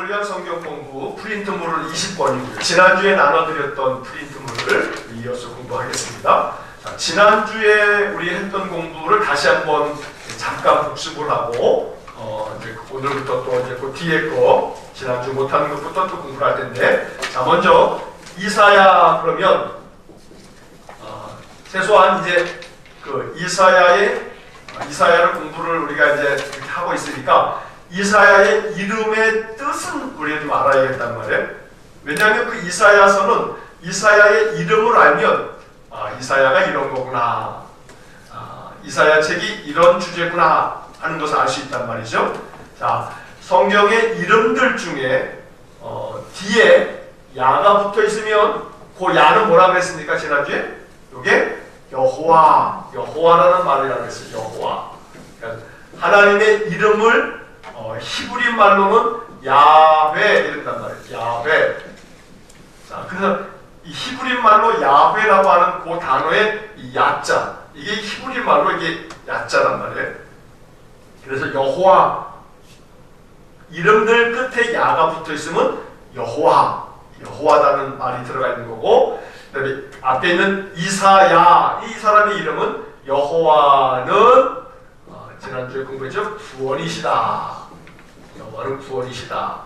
여러분을 위한 성경 공부 프린트물은 20권이고요. 지난주에 나눠드렸던 프린트물을 이어서 공부하겠습니다. 자, 지난주에 우리 했던 공부를 다시 한번 잠깐 복습을 하고 이제 오늘부터 또 이제 그 뒤에 거 지난주 못한 것부터 또 공부를 할 텐데, 자 먼저 이사야 그러면 최소한 이제 그 이사야를 공부를 우리가 이제 이렇게 하고 있으니까 이사야의 이름의 뜻은 우리가 좀 알아야겠단 말이에요. 왜냐하면 그 이사야서는 이사야의 이름을 알면 이사야가 이런 거구나, 이사야 책이 이런 주제구나 하는 것을 알 수 있단 말이죠. 자, 성경의 이름들 중에 뒤에 야가 붙어 있으면 그 야는 뭐라고 했습니까? 지난주에? 이게 여호와라는 말이라고 했어요. 여호와. 그러니까 하나님의 이름을 히브리 말로는 야훼 이런단 말이에요. 야훼. 자, 그래서 이 히브리 말로 야훼라고 하는 그 단어의 이 야자, 이게 히브리 말로 이게 야자란 말이에요. 그래서 여호와 이름들 끝에 야가 붙어 있으면 여호와라는 말이 들어가 있는 거고, 그다음에 앞에 있는 이사야, 이 사람의 이름은 여호와는 지난주에 공부했죠. 구원이시다. 여호와는 구원이시다.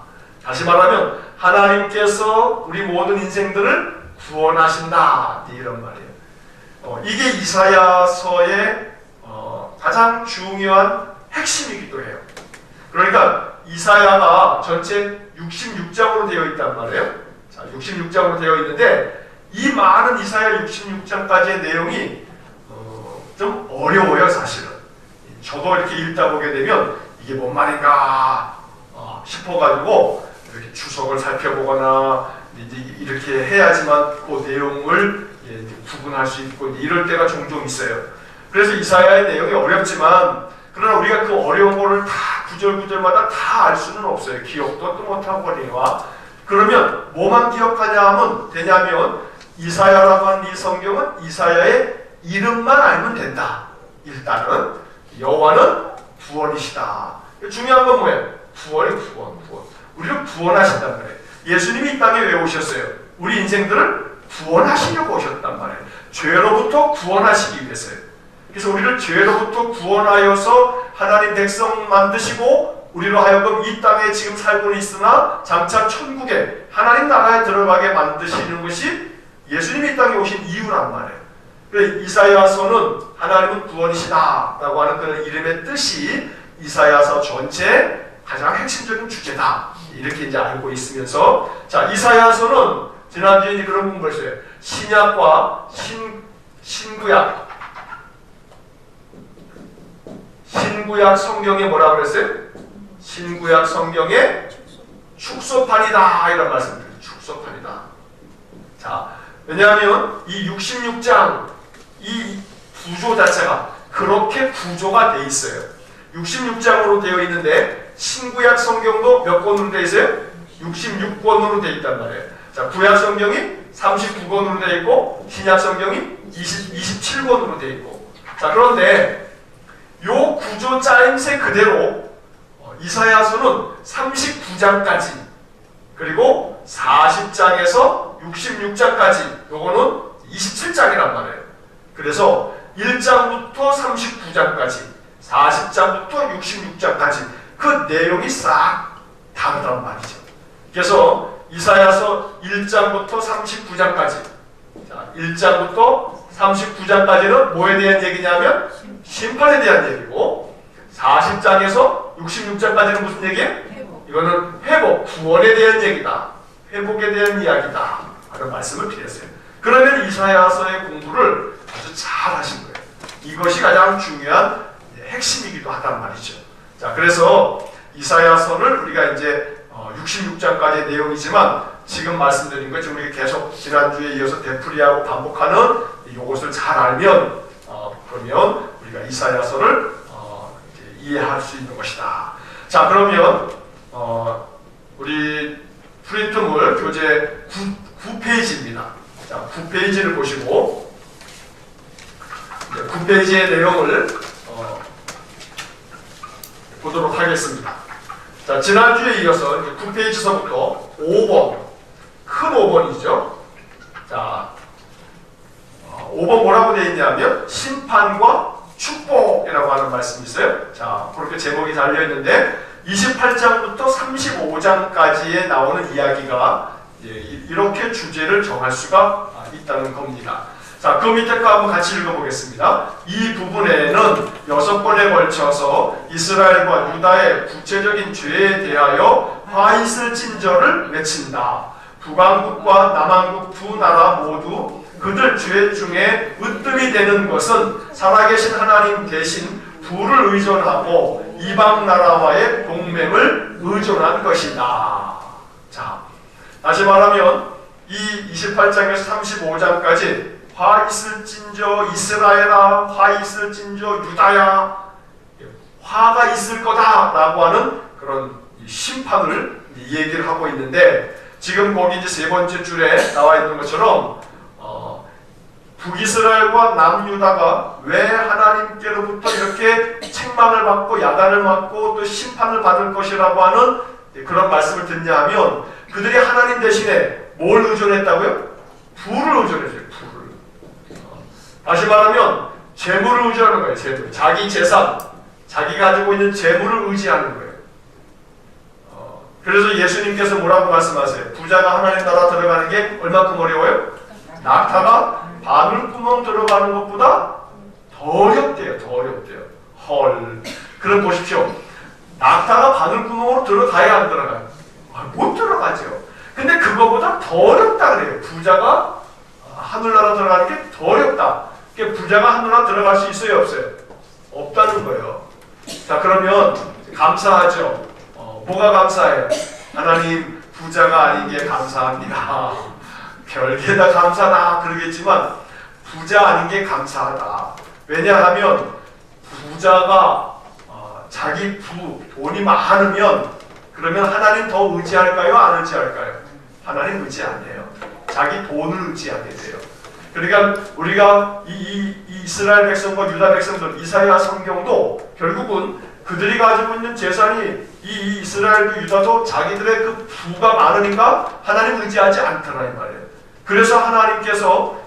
다시 말하면 하나님께서 우리 모든 인생들을 구원하신다, 이런 말이에요. 이게 이사야서의 가장 중요한 핵심이기도 해요. 그러니까 이사야가 전체 66장으로 되어 있단 말이에요. 자, 66장으로 되어 있는데 이 많은 이사야 66장까지의 내용이 좀 어려워요, 사실은. 저도 이렇게 읽다 보게 되면 이게 뭔 말인가 싶어가지고 이렇게 주석을 살펴보거나 이제 이렇게 해야지만 그 내용을 구분할 수 있고 이럴 때가 종종 있어요. 그래서 이사야의 내용이 어렵지만, 그러나 우리가 그 어려운 거를 다 구절구절마다 다 알 수는 없어요. 기억도 또 못하거니와. 그러면 뭐만 되냐면 이사야라고 하는 이 성경은 이사야의 이름만 알면 된다. 일단은 여호와는 구원이시다. 중요한 건 뭐예요? 구원. 우리를 구원하신단 말이에요. 예수님이 이 땅에 왜 오셨어요? 우리 인생들을 구원하시려고 오셨단 말이에요. 죄로부터 구원하시기 위해서요. 그래서 우리를 죄로부터 구원하여서 하나님 백성 만드시고 우리로 하여금 이 땅에 지금 살고 있으나 장차 천국에 하나님 나라에 들어가게 만드시는 것이 예수님이 이 땅에 오신 이유란 말이에요. 그래서 이사야서는 하나님은 구원이시다 라고 하는 그런 이름의 뜻이 이사야서 전체 가장 핵심적인 주제다, 이렇게 이제 알고 있으면서, 자, 이사야서는 지난주에 이제 그런 공부를 했어요. 신약과 신구약 성경에 뭐라고 그랬어요? 신구약 성경의 축소판이다, 이런 말씀을 드려요. 축소판이다. 자, 왜냐하면 이 66장 이 구조 자체가 그렇게 구조가 돼 있어요. 66장으로 되어 있는데 신구약 성경도 몇 권으로 되어 있어요? 66권으로 되어 있단 말이에요. 자, 구약 성경이 39권으로 되어 있고 신약 성경이 27권으로 되어 있고. 자, 그런데 요 구조 짜임새 그대로 이사야서는 39장까지 그리고 40장에서 66장까지 요거는 27장이란 말이에요. 그래서 1장부터 39장까지 40장부터 66장까지 그 내용이 싹 다르단 말이죠. 그래서 이사야서 1장부터 39장까지, 자, 1장부터 39장까지는 뭐에 대한 얘기냐면 심판에 대한 얘기고, 40장에서 66장까지는 무슨 얘기예요? 이거는 회복, 구원에 대한 얘기다, 회복에 대한 이야기다 하는 말씀을 드렸어요. 그러면 이사야서의 공부를 아주 잘 하신 거예요. 이것이 가장 중요한 핵심이기도 하단 말이죠. 자, 그래서 이사야서를 우리가 이제 66장까지의 내용이지만 지금 말씀드린 거 지금 우리가 계속 지난주에 이어서 되풀이하고 반복하는 이것을 잘 알면 그러면 우리가 이사야서를 이해할 수 있는 것이다. 자, 그러면 우리 프린트물 교재 9페이지입니다. 자, 9페이지를 보시고 9페이지의 내용을 보도록 하겠습니다. 자, 지난주에 이어서 9페이지서부터 5번, 큰 5번이죠. 자, 5번 뭐라고 되어 있냐면 심판과 축복이라고 하는 말씀이 있어요. 자, 그렇게 제목이 달려 있는데 28장부터 35장까지에 나오는 이야기가 이렇게 주제를 정할 수가 있다는 겁니다. 자, 그 밑에 거 한번 같이 읽어보겠습니다. 이 부분에는 6번에 걸쳐서 이스라엘과 유다의 구체적인 죄에 대하여 화 있을 징조를 맺힌다. 북왕국과 남왕국 두 나라 모두 그들 죄 중에 으뜸이 되는 것은 살아계신 하나님 대신 부를 의존하고 이방 나라와의 동맹을 의존한 것이다. 자, 다시 말하면 이 28장에서 35장까지 화 있을 징조 이스라엘아, 화 있을 징조 유다야, 화가 있을 거다라고 하는 그런 심판을 얘기를 하고 있는데, 지금 거기 이제 세 번째 줄에 나와 있는 것처럼 북이스라엘과 남유다가 왜 하나님께로부터 이렇게 책망을 받고 야단을 맞고 또 심판을 받을 것이라고 하는 그런 말씀을 듣냐 하면, 그들이 하나님 대신에 뭘 의존했다고요? 부를 의존했어요. 부를. 다시 말하면 재물을 의지하는 거예요. 재물. 자기 재산, 자기가 가지고 있는 재물을 의지하는 거예요. 그래서 예수님께서 뭐라고 말씀하세요? 부자가 하나님 나라 들어가는 게 얼마큼 어려워요? 낙타가 바늘구멍 들어가는 것보다 더 어렵대요. 더 어렵대요. 헐. 그럼 보십시오. 낙타가 바늘구멍으로 들어가야 안 들어가요? 못 들어가죠. 근데 그거보다 더 어렵다 그래요. 부자가 하늘나라 들어가는 게 더 어렵다. 그러니까 부자가 하늘나라 들어갈 수 있어요? 없어요? 없다는 거예요. 자, 그러면 감사하죠. 뭐가 감사해요? 하나님, 부자가 아닌 게 감사합니다. 별게 다 감사다 그러겠지만 부자 아닌 게 감사하다. 왜냐하면 부자가 자기 돈이 많으면 그러면 하나님 더 의지할까요? 안 의지할까요? 하나님 의지 안 해요. 자기 돈을 의지하게 돼요. 그러니까 우리가 이 이스라엘 백성과 유다 백성들, 이사야 성경도 결국은 그들이 가지고 있는 재산이 이 이스라엘도 유다도 자기들의 그 부가 많으니까 하나님 의지하지 않더라 이 말이에요. 그래서 하나님께서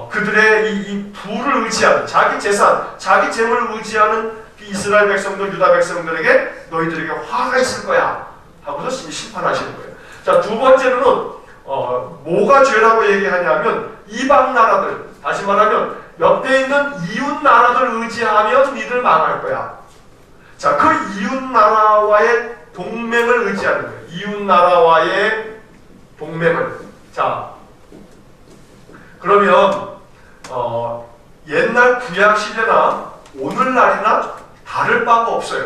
그들의 이 부를 의지하는, 자기 재산, 자기 재물을 의지하는 이스라엘 백성들, 유다 백성들에게 너희들에게 화가 있을 거야 하고서 심판하시는 거예요. 자, 두 번째로는 뭐가 죄라고 얘기하냐면 이방 나라들, 다시 말하면 옆에 있는 이웃 나라들 의지하면 니들 망할 거야. 자, 그 이웃 나라와의 동맹을 의지하는 거예요. 이웃 나라와의 동맹을. 자, 그러면 옛날 구약 시대나 오늘날이나 다를 바가 없어요.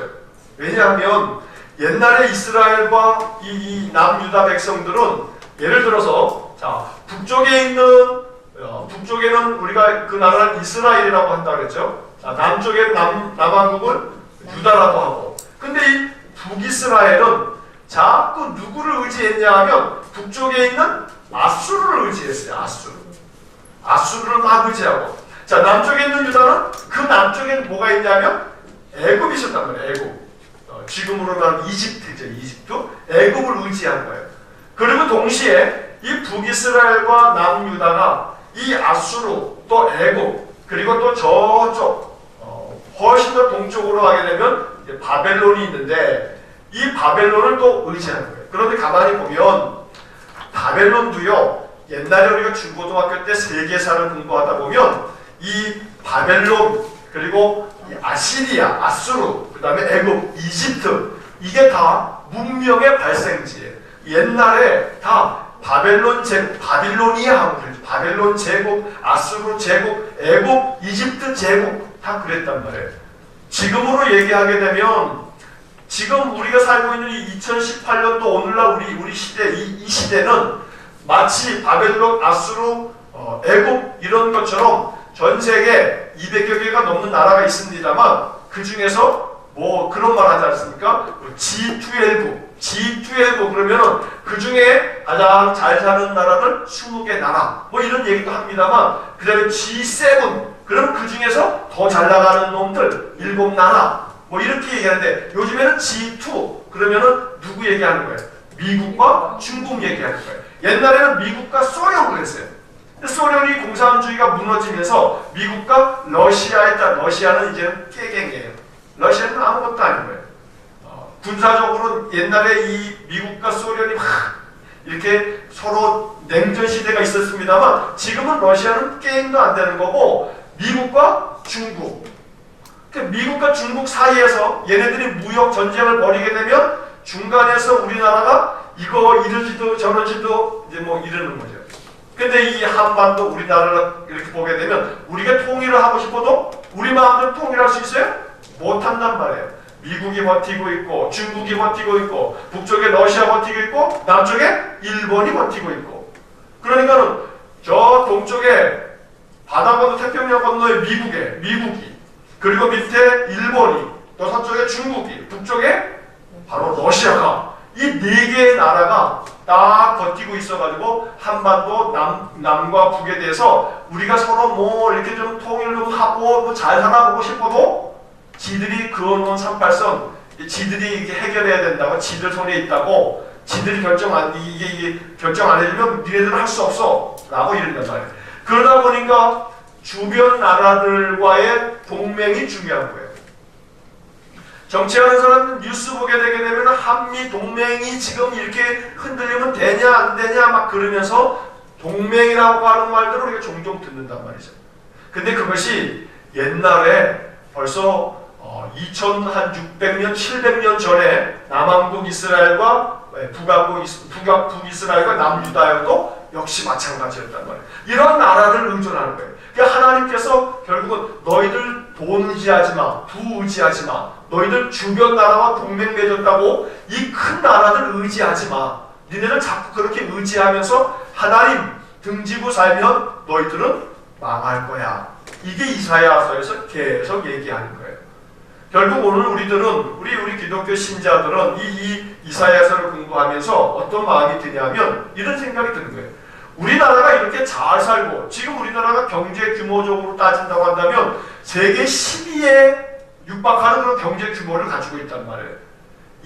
왜냐하면 옛날에 이스라엘과 이 남유다 백성들은 예를 들어서 자, 북쪽에는 우리가 그 나라는 이스라엘이라고 한다 그랬죠. 자, 남쪽에는 남왕국은 유다라고 하고. 근데 이 북이스라엘은 자꾸 누구를 의지했냐 하면 북쪽에 있는 아수르를 의지했어요. 아수르를 막 의지하고. 자, 남쪽에 있는 유다는 그 남쪽에는 뭐가 있냐면 애굽이 있었단 말이에요. 애굽. 지금으로 말하면 이집트죠. 이집트. 애굽을 의지한 거예요. 그리고 동시에 이 북이스라엘과 남유다가 이 아수르 또 애굽 그리고 또 저쪽 훨씬 더 동쪽으로 가게 되면 바벨론이 있는데 이 바벨론을 또 의지하는 거예요. 그런데 가만히 보면 바벨론도요, 옛날에 우리가 중고등학교 때 세계사를 공부하다 보면 이 바벨론 그리고 이 아시리아, 아수르, 그 다음에 애굽, 이집트 이게 다 문명의 발생지예요. 옛날에 다 바벨론 제국, 바빌로니아 하고 그랬죠. 바벨론 제국, 아수르 제국, 애굽, 이집트 제국 다 그랬단 말이에요. 지금으로 얘기하게 되면 지금 우리가 살고 있는 이 2018년도 오늘날 우리 시대 이 시대는 마치 바벨론, 아수르, 애굽 이런 것처럼 전 세계 200여 개가 넘는 나라가 있습니다만 그 중에서 뭐 그런 말 하지 않습니까? G12 그러면은 그 중에 가장 잘 사는 나라는 20개 나라 뭐 이런 얘기도 합니다만, 그 다음에 G7 그럼 그 중에서 더 잘 나가는 놈들 7나라 뭐 이렇게 얘기하는데 요즘에는 G2 그러면은 누구 얘기하는 거예요? 미국과 중국 얘기하는 거예요. 옛날에는 미국과 소련 그랬어요. 소련이 공산주의가 무너지면서 미국과 러시아에 따라 러시아는 이제는 깨갱이에요. 러시아는 아무것도 아닌 거예요. 군사적으로 옛날에 이 미국과 소련이 막 이렇게 서로 냉전 시대가 있었습니다만 지금은 러시아는 게임도 안 되는 거고 미국과 중국 미국과 중국 사이에서 얘네들이 무역 전쟁을 벌이게 되면 중간에서 우리나라가 이거 이러지도 저러지도 이제 뭐 이러는 거죠. 근데 이 한반도 우리나라를 이렇게 보게 되면 우리가 통일을 하고 싶어도 우리 마음대로 통일할 수 있어요? 못한단 말이에요. 미국이 버티고 있고 중국이 버티고 있고 북쪽에 러시아 버티고 있고 남쪽에 일본이 버티고 있고 그러니까는 저 동쪽에 바다 건너 태평양 건너에 미국이 그리고 밑에 일본이 또 서쪽에 중국이 북쪽에 바로 러시아가 이 네 개의 나라가 딱 버티고 있어가지고 한반도 남과 북에 대해서 우리가 서로 뭐 이렇게 좀 통일 좀 하고 뭐 잘 살아보고 싶어도 지들이 그어놓은 38선 지들이 이게 해결해야 된다고 지들 손에 있다고 지들이 결정 안 해주면 니네들은 할 수 없어 라고 이런단 말이에요. 그러다 보니까 주변 나라들과의 동맹이 중요한 거예요. 정치하는 사람은 뉴스 보게 되게 되면 한미 동맹이 지금 이렇게 흔들리면 되냐 안 되냐 막 그러면서 동맹이라고 하는 말들을 우리가 종종 듣는단 말이죠. 근데 그것이 옛날에 벌써 2600년 700년 전에 남한국 이스라엘과 북이스라엘과 남유다여도 역시 마찬가지였단 말이에요. 이런 나라를 의존하는 거예요. 그러니까 하나님께서 결국은 너희들 돈 의지하지 마, 부 의지하지 마, 너희들 주변 나라와 동맹 맺었다고 이 큰 나라들 의지하지 마. 니네들 자꾸 그렇게 의지하면서 하나님 등지고 살면 너희들은 망할 거야. 이게 이사야서에서 계속 얘기하는 거예요. 결국 오늘 우리들은 우리 기독교 신자들은 이 이사야서를 공부하면서 어떤 마음이 드냐면 이런 생각이 드는 거예요. 우리나라가 이렇게 잘 살고 지금 우리나라가 경제 규모적으로 따진다고 한다면 세계 10위에 육박하는 그런 경제 규모를 가지고 있단 말이에요.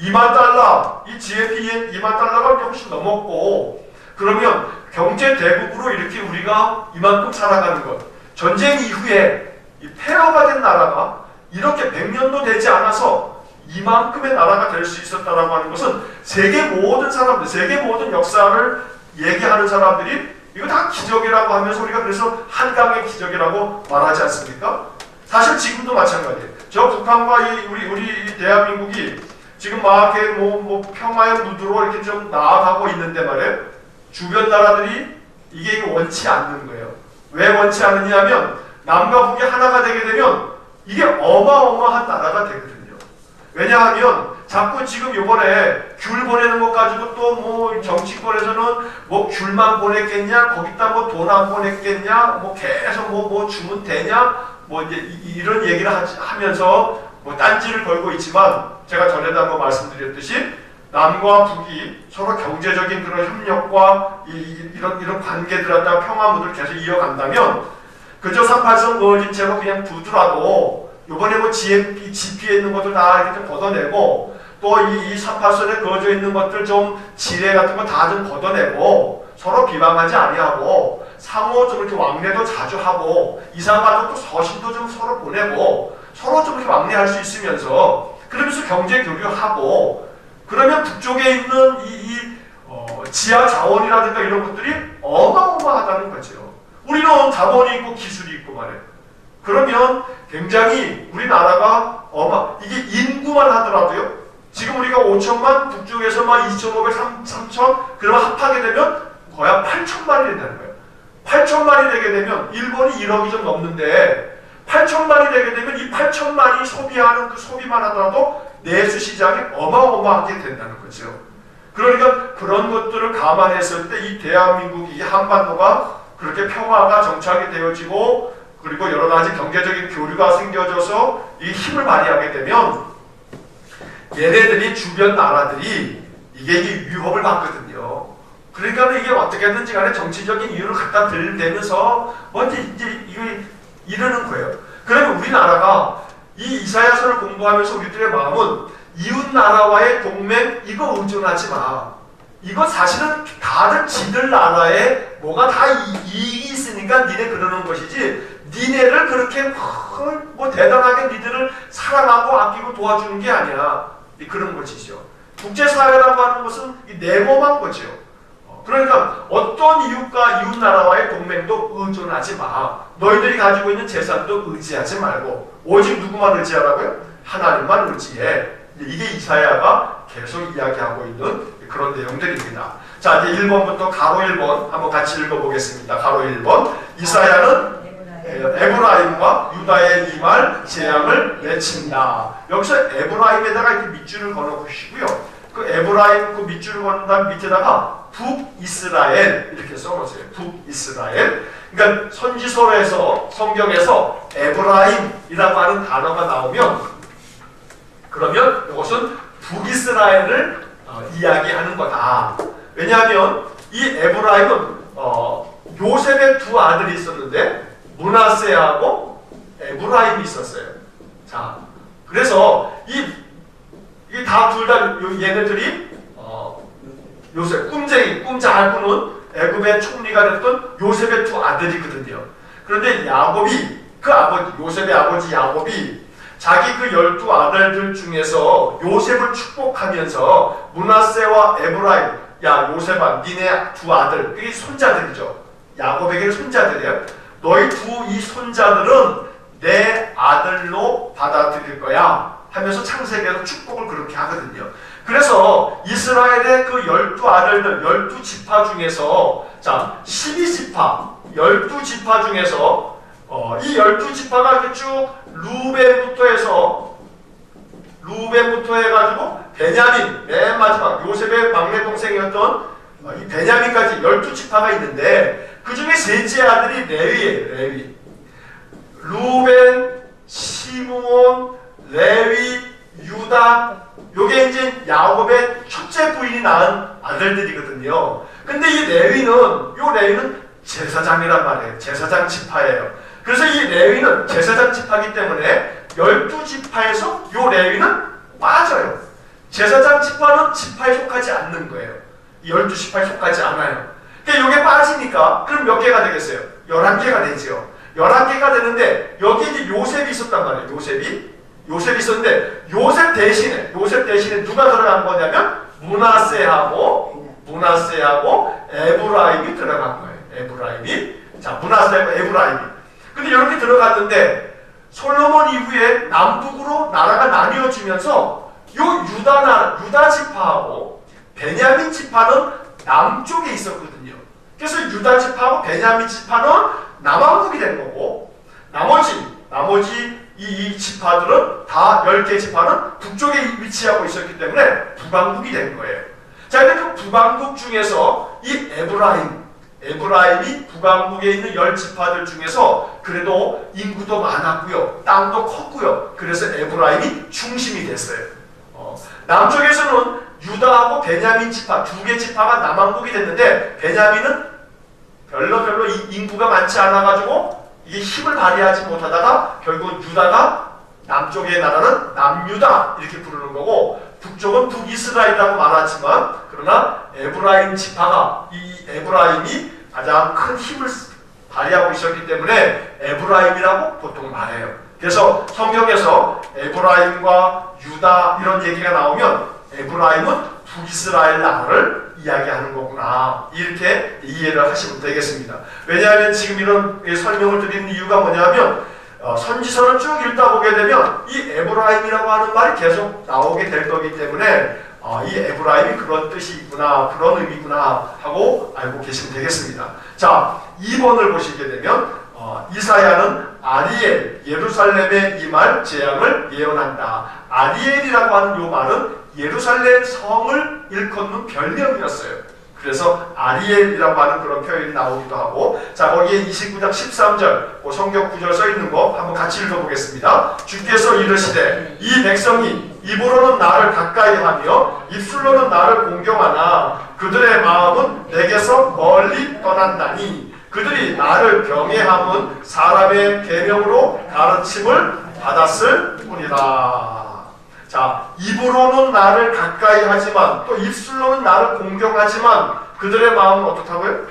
2만 달러, 이 GNP에 2만 달러가 훨씬 넘었고 그러면 경제 대국으로 이렇게 우리가 이만큼 살아가는 것 전쟁 이후에 이 폐허가 된 나라가 이렇게 100년도 되지 않아서 이만큼의 나라가 될 수 있었다라고 하는 것은 세계 모든 사람들, 세계 모든 역사를 얘기하는 사람들이 이거 다 기적이라고 하면서 우리가 그래서 한강의 기적이라고 말하지 않습니까? 사실 지금도 마찬가지예요. 저 북한과 우리 대한민국이 지금 막 이렇게 뭐 평화의 무드로 이렇게 좀 나아가고 있는데 말이에요. 주변 나라들이 이게 원치 않는 거예요. 왜 원치 않느냐 하면 남과 북이 하나가 되게 되면 이게 어마어마한 나라가 되거든요. 왜냐하면 자꾸 지금 요번에 귤 보내는 것 가지고 또 뭐 정치권에서는 뭐 귤만 보냈겠냐, 거기다 뭐 돈 안 보냈겠냐, 뭐 계속 뭐 주면 되냐, 뭐 이제 이런 얘기를 하면서 뭐 딴지를 걸고 있지만 제가 전에도 한번 말씀드렸듯이 남과 북이 서로 경제적인 그런 협력과 이런 관계들 갖다가 평화 무드를 계속 이어간다면 그저 38선 그어진 채로 그냥 두더라도 요번에 뭐 GP에 있는 것들 다 이렇게 좀 걷어내고 또 이 38선에 그어져 있는 것들 좀 지뢰 같은 거 다 좀 걷어내고 서로 비방하지 아니하고 상호 좀 이렇게 왕래도 자주 하고 이사가족도 서신도 좀 서로 보내고 서로 좀 이렇게 왕래할 수 있으면서 그러면서 경제 교류하고 그러면 북쪽에 있는 지하 자원이라든가 이런 것들이 어마어마하다는 거죠. 우리는 자본이 있고 기술이 있고 말이에요. 그러면 굉장히 우리나라가 이게 인구만 하더라도요. 지금 우리가 5천만, 북쪽에서만 2,500, 3,000, 그러면 합하게 되면 거의 8천만이 된다는 거예요. 8천만이 되게 되면 일본이 1억이 좀 넘는데 8천만이 되게 되면 이 8천만이 소비하는 그 소비만 하더라도 내수 시장이 어마어마하게 된다는 거죠. 그러니까 그런 것들을 감안했을 때 이 대한민국, 이 한반도가 그렇게 평화가 정착이 되어지고 그리고 여러 가지 경제적인 교류가 생겨져서 이 힘을 발휘하게 되면 얘네들이 주변 나라들이 이게 위협을 받거든요. 그러니까 이게 어떻게든지 간에 정치적인 이유를 갖다 들대면서 먼저 이제 이러는 거예요. 그러면 우리나라가 이 이사야서 이사야서를 공부하면서 우리들의 마음은 이웃 나라와의 동맹 이거 의존하지 마. 이거 사실은 다들 지들 나라에 뭐가 다 이익이 있으니까 니네 그러는 것이지 니네를 그렇게 뭐 대단하게 니들을 사랑하고 아끼고 도와주는 게 아니야. 그런 것이죠. 국제사회라고 하는 것은 내모만 거죠. 그러니까 어떤 이웃과 이웃 나라와의 동맹도 의존하지 마. 너희들이 가지고 있는 재산도 의지하지 말고 오직 누구만 의지하라고요? 하나님만 의지해. 이게 이사야가 계속 이야기하고 있는 그런 내용들입니다. 자, 이제 1번부터 가로 1번 한번 같이 읽어보겠습니다. 가로 1번. 이사야는 에브라임과 유다의 이 말 재앙을 외친다. 여기서 에브라임에다가 이렇게 밑줄을 걸어보시고요. 그 에브라임 그 밑줄을 걸은 다음 밑에다가 북이스라엘 이렇게 써놓으세요. 북이스라엘. 그러니까 선지서에서 성경에서 에브라임이라고 하는 단어가 나오면 그러면 이것은 북이스라엘을 이야기하는 거다. 왜냐하면 이 에브라임은 요셉의 두 아들이 있었는데 므낫세하고 에브라임이 있었어요. 자, 그래서 이 다 둘 다 얘네들이 요셉 꿈 잘 꾸는 애굽의 총리가 됐던 요셉의 두 아들이거든요. 그런데 야곱이 그 요셉의 아버지 야곱이 자기 그 12아들들 중에서 요셉을 축복하면서 므낫세와 에브라임, 야 요셉아 니네 두 아들, 그게 손자들이죠. 야곱에게 손자들이에요. 너희 이 손자들은 내 아들로 받아들일 거야 하면서 창세기에서 축복을 그렇게 하거든요. 그래서 이스라엘의 그 12아들들 12지파 중에서 자 12지파 12지파 중에서 이 12지파가 이렇게 쭉 루벤부터 해가지고 베냐민 맨 마지막 요셉의 막내 동생이었던 이 베냐민까지 12지파가 있는데 그 중에 셋째 아들이 레위. 루벤, 시므온, 레위, 유다. 요게 이제 야곱의 첫째 부인이 낳은 아들들이거든요. 근데 이 레위는 제사장이란 말이에요. 제사장 지파예요. 그래서 이 레위는 제사장 지파이기 때문에 12지파에서 요 레위는 빠져요. 제사장 지파는 지파에 속하지 않는 거예요. 12지파에 속하지 않아요. 그러니까 이게 빠지니까 그럼 몇 개가 되겠어요? 11개가 되죠. 11개가 되는데 여기 이제 요셉이 있었단 말이에요. 요셉이 있었는데 요셉 대신에 누가 들어간 거냐면 므낫세하고 에브라임이 들어간 거예요. 므낫세하고 에브라임이. 근데 이렇게 들어갔는데 솔로몬 이후에 남북으로 나라가 나뉘어지면서 요 유다 지파하고 베냐민 지파는 남쪽에 있었거든요. 그래서 유다 지파하고 베냐민 지파는 남왕국이 된 거고 나머지 이 지파들은 다 10개 지파는 북쪽에 위치하고 있었기 때문에 북왕국이 된 거예요. 자, 근데 그 북왕국 중에서 이 에브라임이 북왕국에 있는 10지파들 중에서 그래도 인구도 많았고요. 땅도 컸고요. 그래서 에브라임이 중심이 됐어요. 남쪽에서는 유다하고 베냐민 지파, 2개 지파가 남왕국이 됐는데 베냐민은 별로 인구가 많지 않아가지고 이게 힘을 발휘하지 못하다가 결국 유다가 남쪽의 나라는 남유다 이렇게 부르는 거고 북쪽은 북이스라엘이라고 말하지만 그러나 에브라임 지파가 이 에브라임이 가장 큰 힘을 발휘하고 있었기 때문에 에브라임이라고 보통 말해요. 그래서 성경에서 에브라임과 유다 이런 얘기가 나오면 에브라임은 북이스라엘 나라를 이야기하는 거구나 이렇게 이해를 하시면 되겠습니다. 왜냐하면 지금 이런 설명을 드리는 이유가 뭐냐면 선지서를 쭉 읽다 보게 되면 이 에브라임이라고 하는 말이 계속 나오게 될 거기 때문에 이 에브라임이 그런 뜻이 있구나 그런 의미구나 하고 알고 계시면 되겠습니다. 자 2번을 보시게 되면 이사야는 아리엘 예루살렘의 이 말 재앙을 예언한다. 아리엘이라고 하는 이 말은 예루살렘 성을 일컫는 별명이었어요. 그래서 아리엘이라고 하는 그런 표현이 나오기도 하고 자 거기에 29장 13절 그 성경 구절 써있는 거 한번 같이 읽어보겠습니다. 주께서 이르시되 이 백성이 입으로는 나를 가까이하며 입술로는 나를 공경하나 그들의 마음은 내게서 멀리 떠난다니 그들이 나를 경외함은 사람의 계명으로 가르침을 받았을 뿐이다. 자, 입으로는 나를 가까이 하지만 또 입술로는 나를 공경하지만 그들의 마음은 어떻다고요?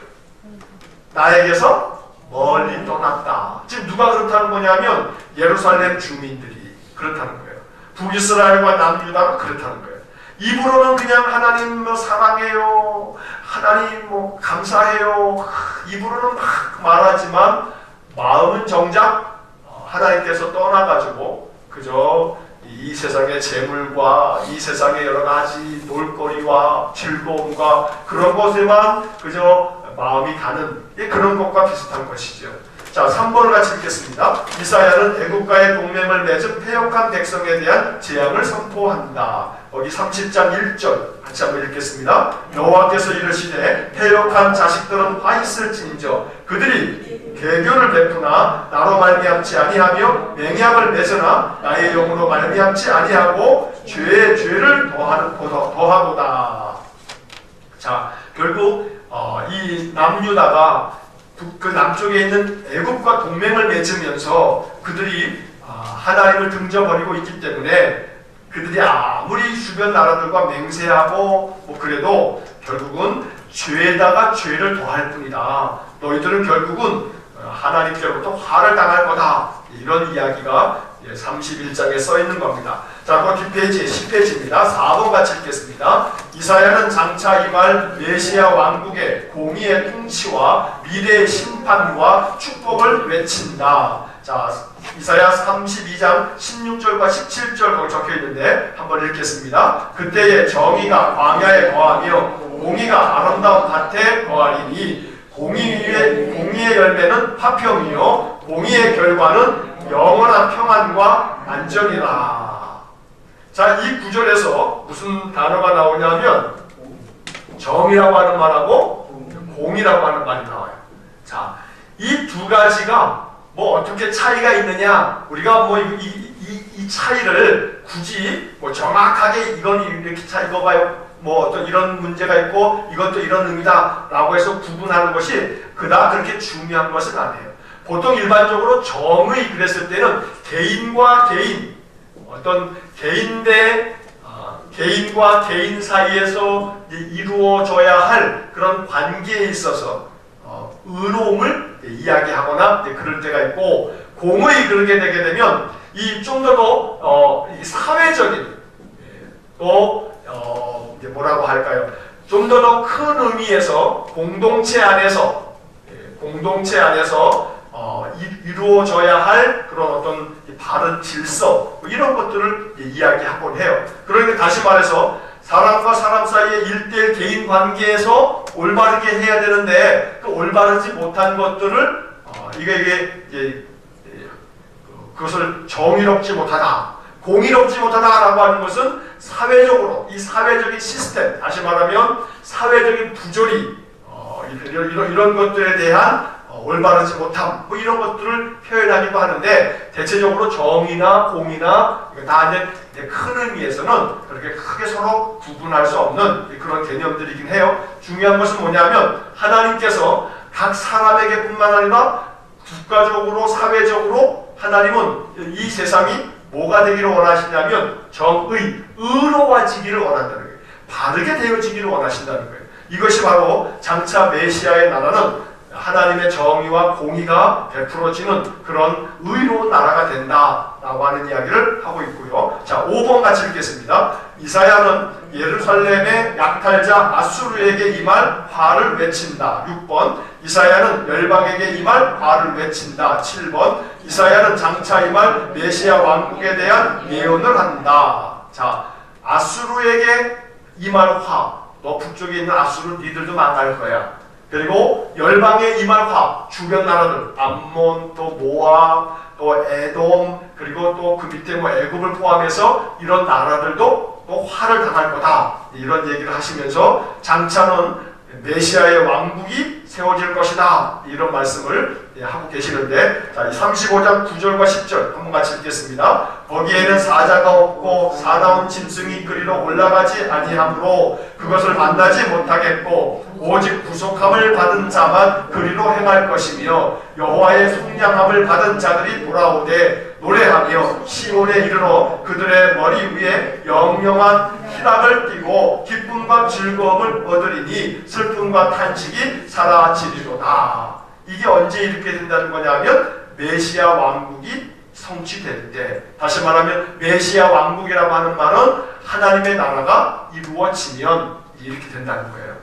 나에게서 멀리 떠났다. 지금 누가 그렇다는 거냐면 예루살렘 주민들이 그렇다는 거예요. 북이스라엘과 남유다가 그렇다는 거예요. 입으로는 그냥 하나님 뭐 사랑해요, 하나님 뭐 감사해요, 입으로는 막 말하지만 마음은 정작 하나님께서 떠나가지고 그저 이 세상의 재물과 이 세상의 여러 가지 놀거리와 즐거움과 그런 것에만 그저 마음이 가는 그런 것과 비슷한 것이죠. 자, 3번을 같이 읽겠습니다. 이사야는 애국과의 동맹을 맺은 패역한 백성에 대한 재앙을 선포한다. 거기 30장 1절 같이 한번 읽겠습니다. 여호와께서 이르시되 패역한 자식들은 화 있을진저 그들이 개교를 베푸나 나로 말미암지 아니하며 맹약을 맺으나 나의 영으로 말미암지 아니하고 죄에 죄를 더하도다. 자, 결국 이 남유다가 그 남쪽에 있는 애굽과 동맹을 맺으면서 그들이 하나님을 등져버리고 있기 때문에 그들이 아무리 주변 나라들과 맹세하고 뭐 그래도 결국은 죄에다가 죄를 더할 뿐이다. 너희들은 결국은 하나님께로부터 화를 당할 거다. 이런 이야기가 31장에 써 있는 겁니다. 자, 그 뒷페이지 10페이지입니다. 4번 같이 읽겠습니다. 이사야는 장차 이말 메시아 왕국의 공의의 통치와 미래의 심판과 축복을 외친다. 자, 이사야 32장 16절과 17절 거기 적혀 있는데 한번 읽겠습니다. 그때에 정의가 광야에 거하며 공의가 아름다운 밭에 거하리니 공의의 열매는 화평이요 공의의 결과는 영원한 평안과 안정이라. 자, 이 구절에서 무슨 단어가 나오냐면 정이라고 하는 말하고 공이라고 하는 말이 나와요. 자, 이 두 가지가 뭐 어떻게 차이가 있느냐, 우리가 뭐 이 차이를 굳이 뭐 정확하게 이건 이렇게 차 이거 봐요, 뭐 어떤 이런 문제가 있고 이것도 이런 의미다 라고 해서 구분하는 것이 그다음 그렇게 중요한 것은 아니에요. 보통 일반적으로 정의 그랬을 때는 개인과 개인, 어떤 개인과 개인 사이에서 이루어져야 할 그런 관계에 있어서 의로움을 이야기하거나 그럴 때가 있고, 공의 그렇게 되게 되면 이 좀 더 사회적인 또 뭐라고 할까요? 좀 더 큰 의미에서 공동체 안에서 이루어져야 할 그런 어떤 바른 질서 이런 것들을 이야기하곤 해요. 그러니까 다시 말해서 사람과 사람 사이의 1대1 개인 관계에서 올바르게 해야 되는데 그 올바르지 못한 것들을 그것을 정의롭지 못하다, 공의롭지 못하다라고 하는 것은 사회적으로 이 사회적인 시스템, 다시 말하면 사회적인 부조리, 이런 것들에 대한 올바르지 못함, 뭐 이런 것들을 표현하기도 하는데, 대체적으로 정의나 공의나 다 이제 큰 의미에서는 그렇게 크게 서로 구분할 수 없는 그런 개념들이긴 해요. 중요한 것은 뭐냐면 하나님께서 각 사람에게뿐만 아니라 국가적으로 사회적으로 하나님은 이 세상이 뭐가 되기를 원하시냐면 의로워지기를 원한다는 거예요. 바르게 되어지기를 원하신다는 거예요. 이것이 바로 장차 메시아의 나라는 하나님의 정의와 공의가 베풀어지는 그런 의로운 나라가 된다라고 하는 이야기를 하고 있고요. 자, 5번 같이 읽겠습니다. 이사야는 예루살렘의 약탈자 아수르에게 임할 화를 외친다. 6번 이사야는 열방에게 임할 화를 외친다. 7번 이사야는 장차 임할 메시아 왕국에 대한 예언을 한다. 자, 아수르에게 임할 화, 너 북쪽에 있는 아수르 니들도 망할 거야. 그리고 열방의 임할 화, 주변 나라들 암몬, 또 모압, 또 에돔, 그리고 또 그 밑에 뭐 애굽을 포함해서 이런 나라들도 또 화를 당할 거다, 이런 얘기를 하시면서 장차는 메시아의 왕국이 세워질 것이다, 이런 말씀을 하고 계시는데, 자, 35장 9절과 10절 한번 같이 읽겠습니다. 거기에는 사자가 없고 사나운 짐승이 그리로 올라가지 아니하므로 그것을 만나지 못하겠고 오직 구속함을 받은 자만 그리로 행할 것이며 여호와의 속량함을 받은 자들이 돌아오되 노래하며 시온에 이르러 그들의 머리 위에 영영한 희락을 띠고 기쁨과 즐거움을 얻으리니 슬픔과 탄식이 사라지리로다. 이게 언제 이렇게 된다는 거냐면 메시아 왕국이 성취될 때, 다시 말하면 메시아 왕국이라고 하는 말은 하나님의 나라가 이루어지면 이렇게 된다는 거예요.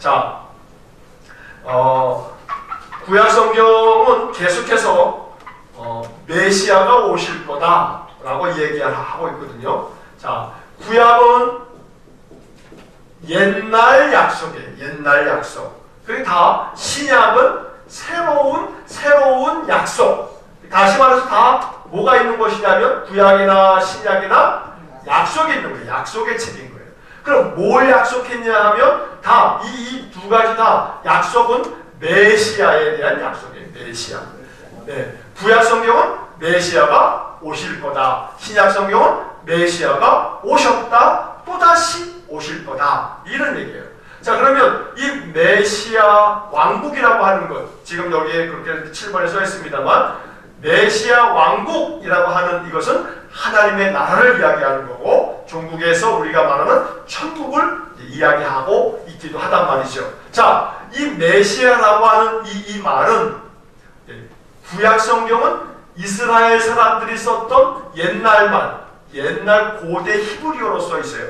자, 구약 성경은 계속해서 메시아가 오실 거다라고 얘기하고 있거든요. 자, 구약은 옛날 약속이에요. 옛날 약속. 그리고 다 신약은 새로운 약속. 다시 말해서 다 뭐가 있는 것이냐면 구약이나 신약이나 약속이 있는 거예요. 약속의 책인 거예요. 그럼 뭘 약속했냐 하면 다 이 두 가지 다 약속은 메시아에 대한 약속이에요. 메시아. 네. 구약 성경은 메시아가 오실 거다. 신약 성경은 메시아가 오셨다. 또다시 오실 거다. 이런 얘기예요. 자, 그러면 이 메시아 왕국이라고 하는 것, 지금 여기에 그렇게 7번에 써 있습니다만 메시아 왕국이라고 하는 이것은 하나님의 나라를 이야기하는 거고, 종국에서 우리가 말하는 천국을 이야기하고 있기도 하단 말이죠. 자, 이 메시아라고 하는 이 말은 구약 성경은 이스라엘 사람들이 썼던 옛날 말, 옛날 고대 히브리어로 써 있어요.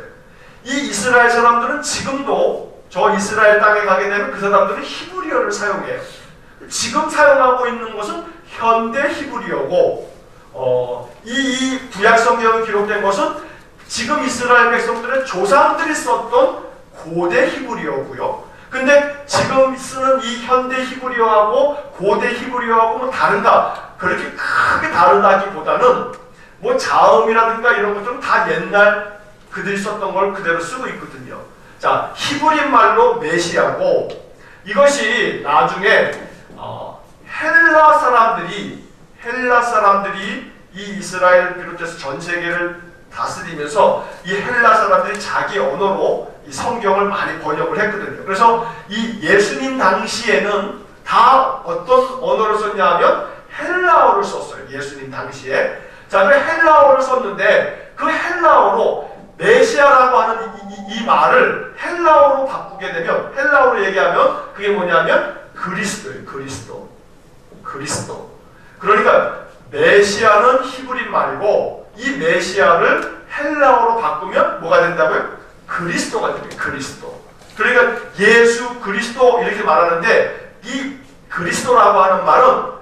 이 이스라엘 사람들은 지금도 저 이스라엘 땅에 가게 되면 그 사람들은 히브리어를 사용해요. 지금 사용하고 있는 것은 현대 히브리어고, 이 구약 성경에 기록된 것은 지금 이스라엘 백성들의 조상들이 썼던 고대 히브리어고요. 근데 지금 쓰는 이 현대 히브리어하고 고대 히브리어하고 뭐 다른가? 그렇게 크게 다르다기보다는 뭐 자음이라든가 이런 것들은 다 옛날 그들이 썼던 걸 그대로 쓰고 있거든요. 자, 히브리 말로 메시아고, 이것이 나중에 헬라 사람들이 이 이스라엘 비롯해서 전 세계를 다스리면서 이 헬라 사람들이 자기 언어로 이 성경을 많이 번역을 했거든요. 그래서 이 예수님 당시에는 다 어떤 언어를 썼냐 하면 헬라어를 썼어요. 예수님 당시에. 자, 그 헬라어를 썼는데 그 헬라어로 메시아라고 하는 이 말을 헬라어로 바꾸게 되면, 헬라어로 얘기하면 그게 뭐냐면 그리스도예요. 그리스도. 그러니까 메시아는 히브리 말이고 이 메시아를 헬라어로 바꾸면 뭐가 된다고요? 그리스도가 됩니다. 그리스도. 그러니까 예수 그리스도 이렇게 말하는데 이 그리스도라고 하는 말은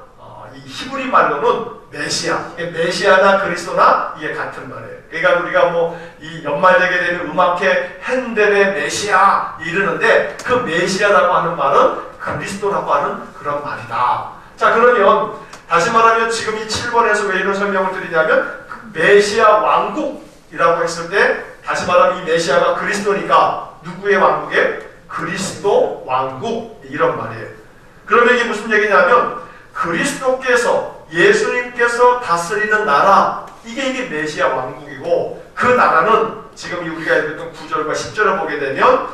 이 히브리 말로는 메시아나 그리스도나 이게 같은 말이에요. 그러니까 우리가 뭐 이 연말 되게 되면 음악회 핸델의 메시아 이러는데 그 메시아라고 하는 말은 그리스도라고 하는 그런 말이다. 자, 그러면 다시 말하면 지금 이 7번에서 왜 이런 설명을 드리냐면 메시아 왕국이라고 했을 때 다시 말하면 이 메시아가 그리스도니까 누구의 왕국이에요? 그리스도 왕국, 이런 말이에요. 그러면 이게 무슨 얘기냐면 그리스도께서, 예수님께서 다스리는 나라, 이게 메시아 왕국이고, 그 나라는 지금 우리가 읽었던 9절과 10절을 보게 되면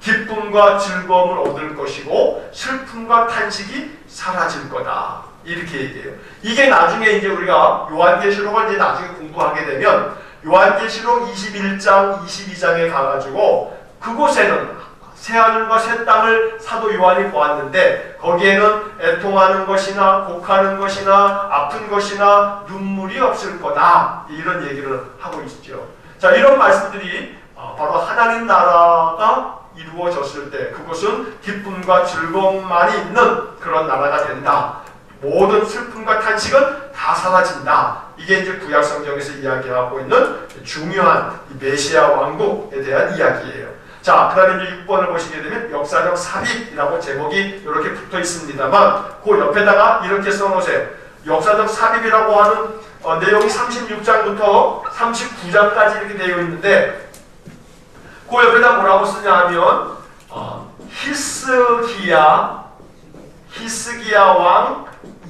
기쁨과 즐거움을 얻을 것이고 슬픔과 탄식이 사라질 거다, 이렇게 얘기해요. 이게 나중에 이제 우리가 요한계시록을 이제 나중에 공부하게 되면 요한계시록 21장, 22장에 가가지고 그곳에는 새하늘과 새 땅을 사도 요한이 보았는데 거기에는 애통하는 것이나 곡하는 것이나 아픈 것이나 눈물이 없을 거다, 이런 얘기를 하고 있죠. 자, 이런 말씀들이 바로 하나님 나라가 이루어졌을 때 그것은 기쁨과 즐거움만이 있는 그런 나라가 된다. 모든 슬픔과 탄식은 다 사라진다. 이게 이제 구약 성경에서 이야기하고 있는 중요한 이 메시아 왕국에 대한 이야기예요. 자, 그 다음에 이제 6번을 보시게 되면 역사적 삽입이라고 제목이 이렇게 붙어 있습니다만 그 옆에다가 이렇게 써놓으세요. 역사적 삽입이라고 하는 내용이 36장부터 39장까지 이렇게 되어 있는데 그 옆에다 뭐라고 쓰냐 하면 히스기야 왕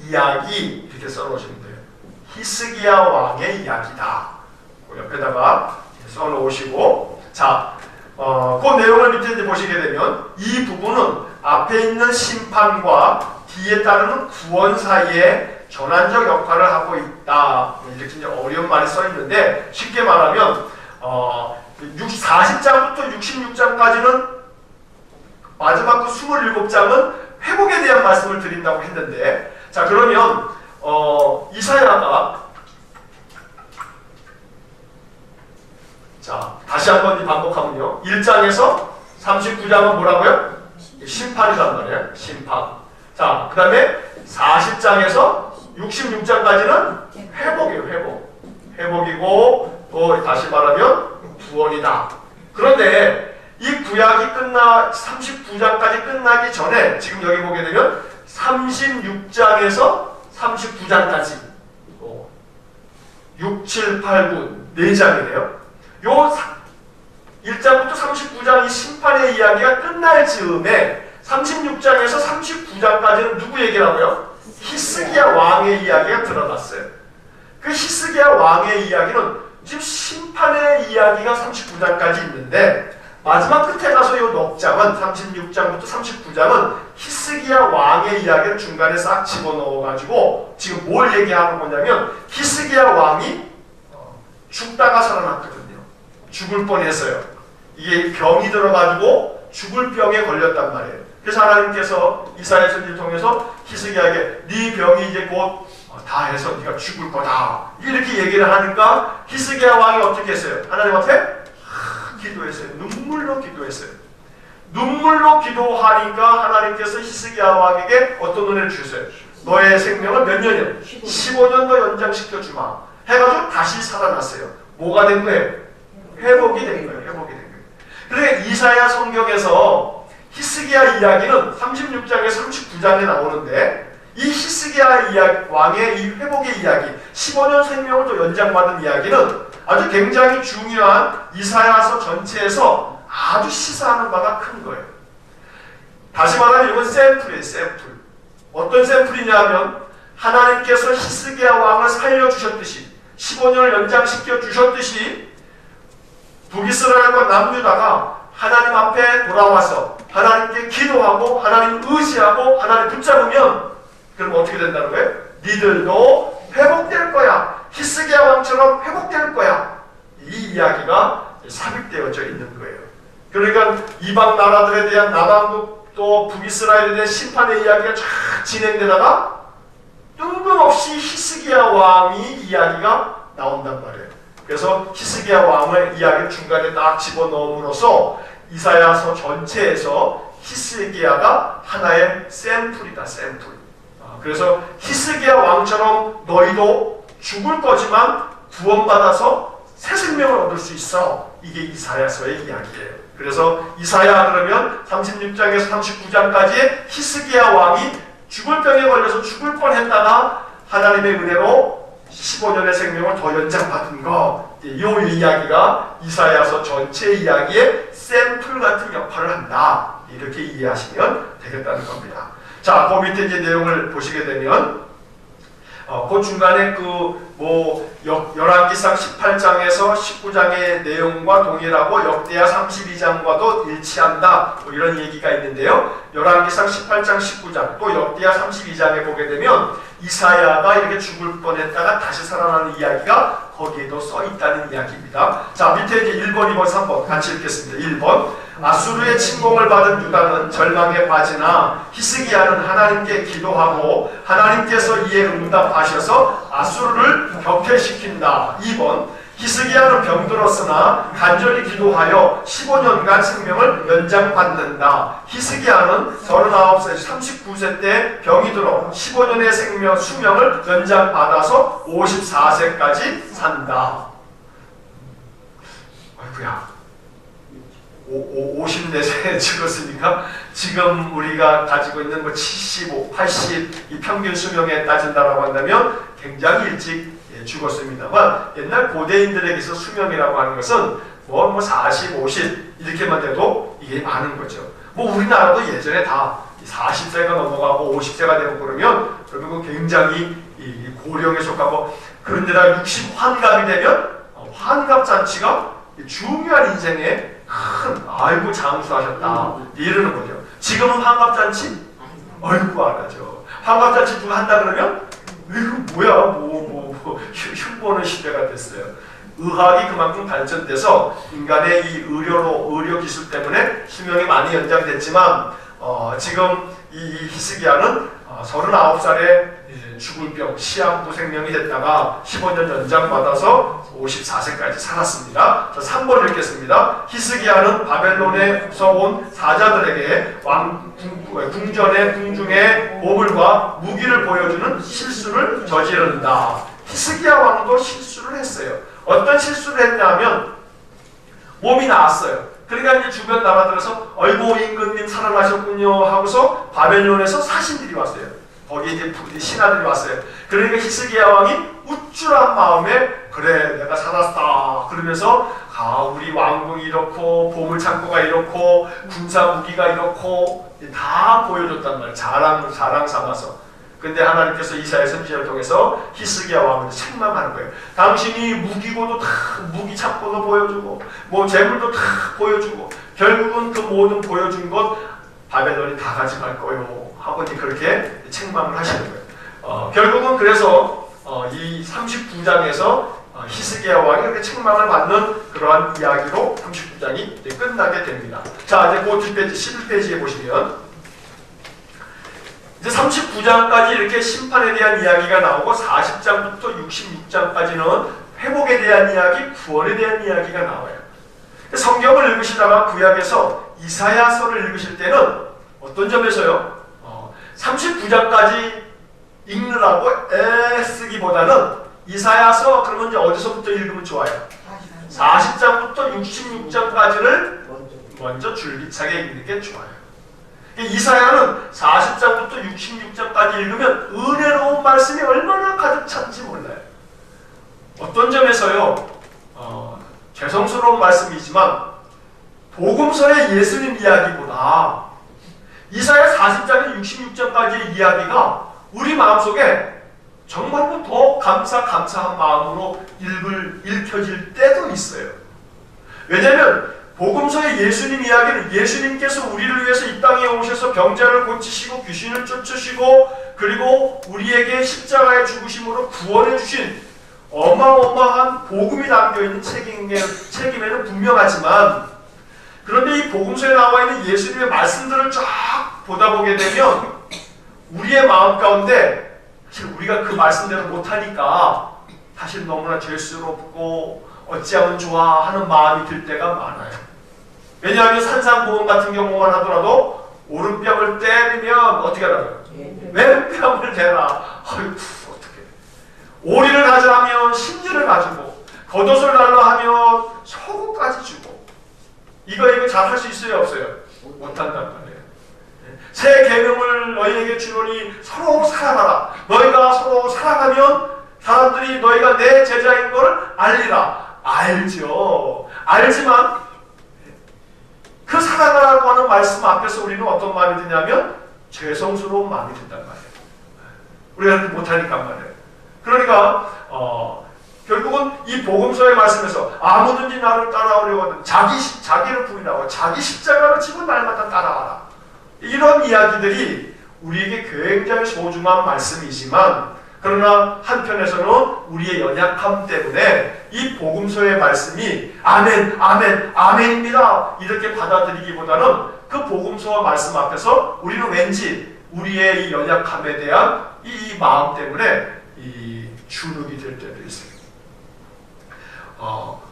이야기, 이렇게 써놓으시면 돼요. 히스기야 왕의 이야기다. 그 옆에다가 써놓으시고, 자, 그 내용을 밑에 이제 보시게 되면 이 부분은 앞에 있는 심판과 뒤에 따르는 구원 사이에 전환적 역할을 하고 있다. 이렇게 이제 어려운 말이 써 있는데 쉽게 말하면 40장부터 66장까지는 마지막 그 27장은 회복에 대한 말씀을 드린다고 했는데, 자 그러면 이사야가 자 다시 한번 반복하면요, 1장에서 39장은 뭐라고요? 심판이란 말이에요. 심판. 자, 그 다음에 40장에서 66장까지는 회복이에요. 회복이고, 또 다시 말하면 구원이다. 그런데 이 구약이 39장까지 끝나기 전에 지금 여기 보게 되면 36장에서 39장까지 6, 7, 8, 9 4장이네요. 요 1장부터 39장 이 심판의 이야기가 끝날 즈음에 36장에서 39장까지는 누구 얘기라고요? 히스기야 왕의 이야기가 들어갔어요. 그 히스기야 왕의 이야기는 지금 심판의 이야기가 39장까지 있는데, 마지막 끝에 가서 이 넉장은 36장부터 39장은 히스기야 왕의 이야기를 중간에 싹 집어넣어가지고 지금 뭘 얘기하는 거냐면, 히스기야 왕이 죽다가 살아났거든요. 죽을 뻔했어요. 이게 병이 들어가지고 죽을 병에 걸렸단 말이에요. 그래서 하나님께서 이사야 선지를 통해서 히스기야에게 네 병이 이제 곧 다 해서 네가 죽을 거다 이렇게 얘기를 하니까 히스기야 왕이 어떻게 했어요? 하나님 앞에 기도했어요. 눈물로 기도했어요. 눈물로 기도하니까 하나님께서 히스기야 왕에게 어떤 은혜를 주셨어요? 너의 생명을 몇 년이요? 15년 더 연장시켜 주마 해가지고 다시 살아났어요. 뭐가 된 거예요? 회복이 된 거예요. 회복이 된 거예요. 그러니까 이사야 성경에서 히스기야 이야기는 36장에 39장에 나오는데, 이 히스기야 왕의 이 회복의 이야기, 15년 생명을 또 연장받은 이야기는 아주 굉장히 중요한 이사야서 전체에서 아주 시사하는 바가 큰 거예요. 다시 말하면 이건 샘플이에요. 샘플. 어떤 샘플이냐면, 하나님께서 히스기야 왕을 살려주셨듯이 15년을 연장시켜 주셨듯이 북이스라엘과 남유다가 하나님 앞에 돌아와서 하나님께 기도하고 하나님 의지하고 하나님 붙잡으면, 그럼 어떻게 된다는 거예요? 니들도 회복될 거야. 히스기야 왕처럼 회복될 거야. 이 이야기가 삽입되어져 있는 거예요. 그러니까 이방 나라들에 대한 남한국 또 북이스라엘에 대한 심판의 이야기가 쫙 진행되다가 뜬금없이 히스기야 왕이 이야기가 나온단 말이에요. 그래서 히스기야 왕의 이야기를 중간에 딱 집어넣음으로써 이사야서 전체에서 히스기야가 하나의 샘플이다. 샘플. 그래서 히스기야 왕처럼 너희도 죽을 거지만 구원받아서 새 생명을 얻을 수 있어. 이게 이사야서의 이야기예요. 그래서 이사야 그러면 36장에서 39장까지의 히스기야 왕이 죽을 병에 걸려서 죽을 뻔했다가 하나님의 은혜로 15년의 생명을 더 연장받은 거, 이 이야기가 이사야서 전체 이야기의 샘플 같은 역할을 한다. 이렇게 이해하시면 되겠다는 겁니다. 자, 그 밑에 이제 내용을 보시게 되면, 그 중간에 열왕기상 18장에서 19장의 내용과 동일하고 역대하 32장과도 일치한다. 이런 얘기가 있는데요. 열왕기상 18장, 19장, 또 역대하 32장에 보게 되면 이사야가 이렇게 죽을 뻔했다가 다시 살아나는 이야기가 거기에도 써 있다는 이야기입니다. 자, 밑에 이제 1번, 2번, 3번 같이 읽겠습니다. 1번. 아수르의 침공을 받은 유다는 절망에 빠지나 히스기야는 하나님께 기도하고 하나님께서 이에 응답하셔서 아수르를 격퇴시킨다. 2번. 히스기야는 병들었으나 간절히 기도하여 15년간 생명을 연장받는다. 히스기야는 39세, 39세 때 병이 들어 15년의 수명을 연장받아서 54세까지 산다. 아이고야. 54세에 죽었으니까 지금 우리가 가지고 있는 75, 80 이 평균 수명에 따진다라고 한다면 굉장히 일찍 죽었습니다만, 옛날 고대인들에게서 수명이라고 하는 것은 40, 50 이렇게만 돼도 이게 많은 거죠. 우리나라도 예전에 다 40세가 넘어가고 50세가 되고 그러면 결국은 굉장히 고령에 속하고, 그런데다 60 환갑이 되면 환갑 잔치가 중요한 인생에 큰 아이고 장수하셨다 이러는 거죠. 지금은 환갑 잔치? 아이고 안 하죠. 환갑 잔치 누가 한다 그러면 이거 뭐야? 흉보는 시대가 됐어요. 의학이 그만큼 발전돼서 인간의 이 의료 기술 때문에 수명이 많이 연장됐지만 지금 이 히스기야는 39살에 죽을 병, 시한부 생명이 됐다가 15년 연장받아서 54세까지 살았습니다. 자, 3번 읽겠습니다. 히스기야는 바벨론에서 온 사자들에게 궁전의 궁중의 보물과 무기를 보여주는 실수를 저지른다. 히스기야 왕도 실수를 했어요. 어떤 실수를 했냐면 몸이 나았어요. 그러니까 이제 주변 나라들에서 어이구 임금님 살아나셨군요 하고서 바벨론에서 사신들이 왔어요. 거기에 이제 신하들이 왔어요. 그러니까 히스기야 왕이 우쭐한 마음에 그래 내가 살았다 그러면서 우리 왕궁이 이렇고 보물창고가 이렇고 군사 무기가 이렇고 다 보여줬단 말이에요. 자랑 삼아서. 근데 하나님께서 이사야 선지자를 통해서 히스기야 왕을 책망하는 거예요. 당신이 무기고도 다 무기 창고도 보여주고 뭐 재물도 다 보여주고 결국은 그 모든 보여준 것 바벨론이 다 가져갈 거예요 하고 이제 그렇게 책망을 하시는 거예요. 결국은 그래서 이 39장에서 히스기야 왕이 그렇게 책망을 받는 그러한 이야기로 39장이 끝나게 됩니다. 자, 이제 그 뒷페이지 11페이지에 보시면 이제 39장까지 이렇게 심판에 대한 이야기가 나오고 40장부터 66장까지는 회복에 대한 이야기, 구원에 대한 이야기가 나와요. 성경을 읽으시다가 구약에서 이사야서를 읽으실 때는 어떤 점에서요? 39장까지 읽느라고 애쓰기보다는 이사야서 그러면 이제 어디서부터 읽으면 좋아요? 40장부터 66장까지를 먼저 줄기차게 읽는 게 좋아요. 이사야는 40장부터 66장까지 읽으면 은혜로운 말씀이 얼마나 가득 찬지 몰라요. 어떤 점에서요, 죄송스러운 말씀이지만 복음서의 예수님 이야기보다 이사야 40장에서 66장까지의 이야기가 우리 마음속에 정말로 더 감사한 마음으로 읽혀질 때도 있어요. 왜냐하면 복음서의 예수님 이야기는 예수님께서 우리를 위해서 이 땅에 오셔서 병자를 고치시고 귀신을 쫓으시고 그리고 우리에게 십자가의 죽으심으로 구원해 주신 어마어마한 복음이 담겨있는 책임에는 분명하지만 그런데 이 복음서에 나와 있는 예수님의 말씀들을 쫙 보다 보게 되면 우리의 마음 가운데 사실 우리가 그 말씀대로 못하니까 사실 너무나 죄스럽고 어찌하면 좋아 하는 마음이 들 때가 많아요. 왜냐하면 산상보험 같은 경우만 하더라도 오른뺨을 때리면 어떻게 하라고요? 왼뺨을 대라. 어휴 어떡해. 오리를 가져가면 심리를 가지고 겉옷을 달라 하면 속옷까지 주고 이거 잘 할 수 있어요 없어요? 못한단 말이에요. 새 계명을 너희에게 주노니 서로 사랑하라. 너희가 서로 사랑하면 사람들이 너희가 내 제자인 걸 알리라. 알죠. 알지만 그 사랑하라고 하는 말씀 앞에서 우리는 어떤 마음이 드냐면 죄송스러운 마음이 든단 말이에요. 우리가 그렇게 못하니까 말이에요. 그러니까 결국은 이 복음서의 말씀에서 아무든지 나를 따라오려거든 자기를 부인하고 자기 십자가를 지고 날마다 따라와라. 이런 이야기들이 우리에게 굉장히 소중한 말씀이지만 그러나 한편에서는 우리의 연약함 때문에 이 복음서의 말씀이 아멘, 아멘, 아멘입니다 이렇게 받아들이기보다는 그 복음서와 말씀 앞에서 우리는 왠지 우리의 이 연약함에 대한 이 마음 때문에 이 주눅이 될 때도 있어요.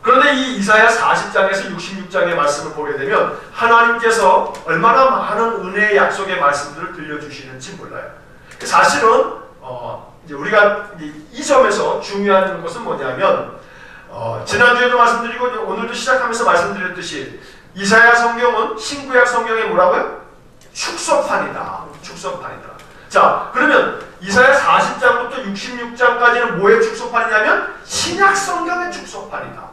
그런데 이 이사야 40장에서 66장의 말씀을 보게 되면 하나님께서 얼마나 많은 은혜의 약속의 말씀들을 들려주시는지 몰라요. 사실은 이제 우리가 이 점에서 중요한 것은 뭐냐면 지난주에도 말씀드리고 오늘도 시작하면서 말씀드렸듯이 이사야 성경은 신구약 성경의 뭐라고요? 축소판이다. 축소판이다. 자, 그러면 이사야 40장부터 66장까지는 뭐의 축소판이냐면 신약 성경의 축소판이다.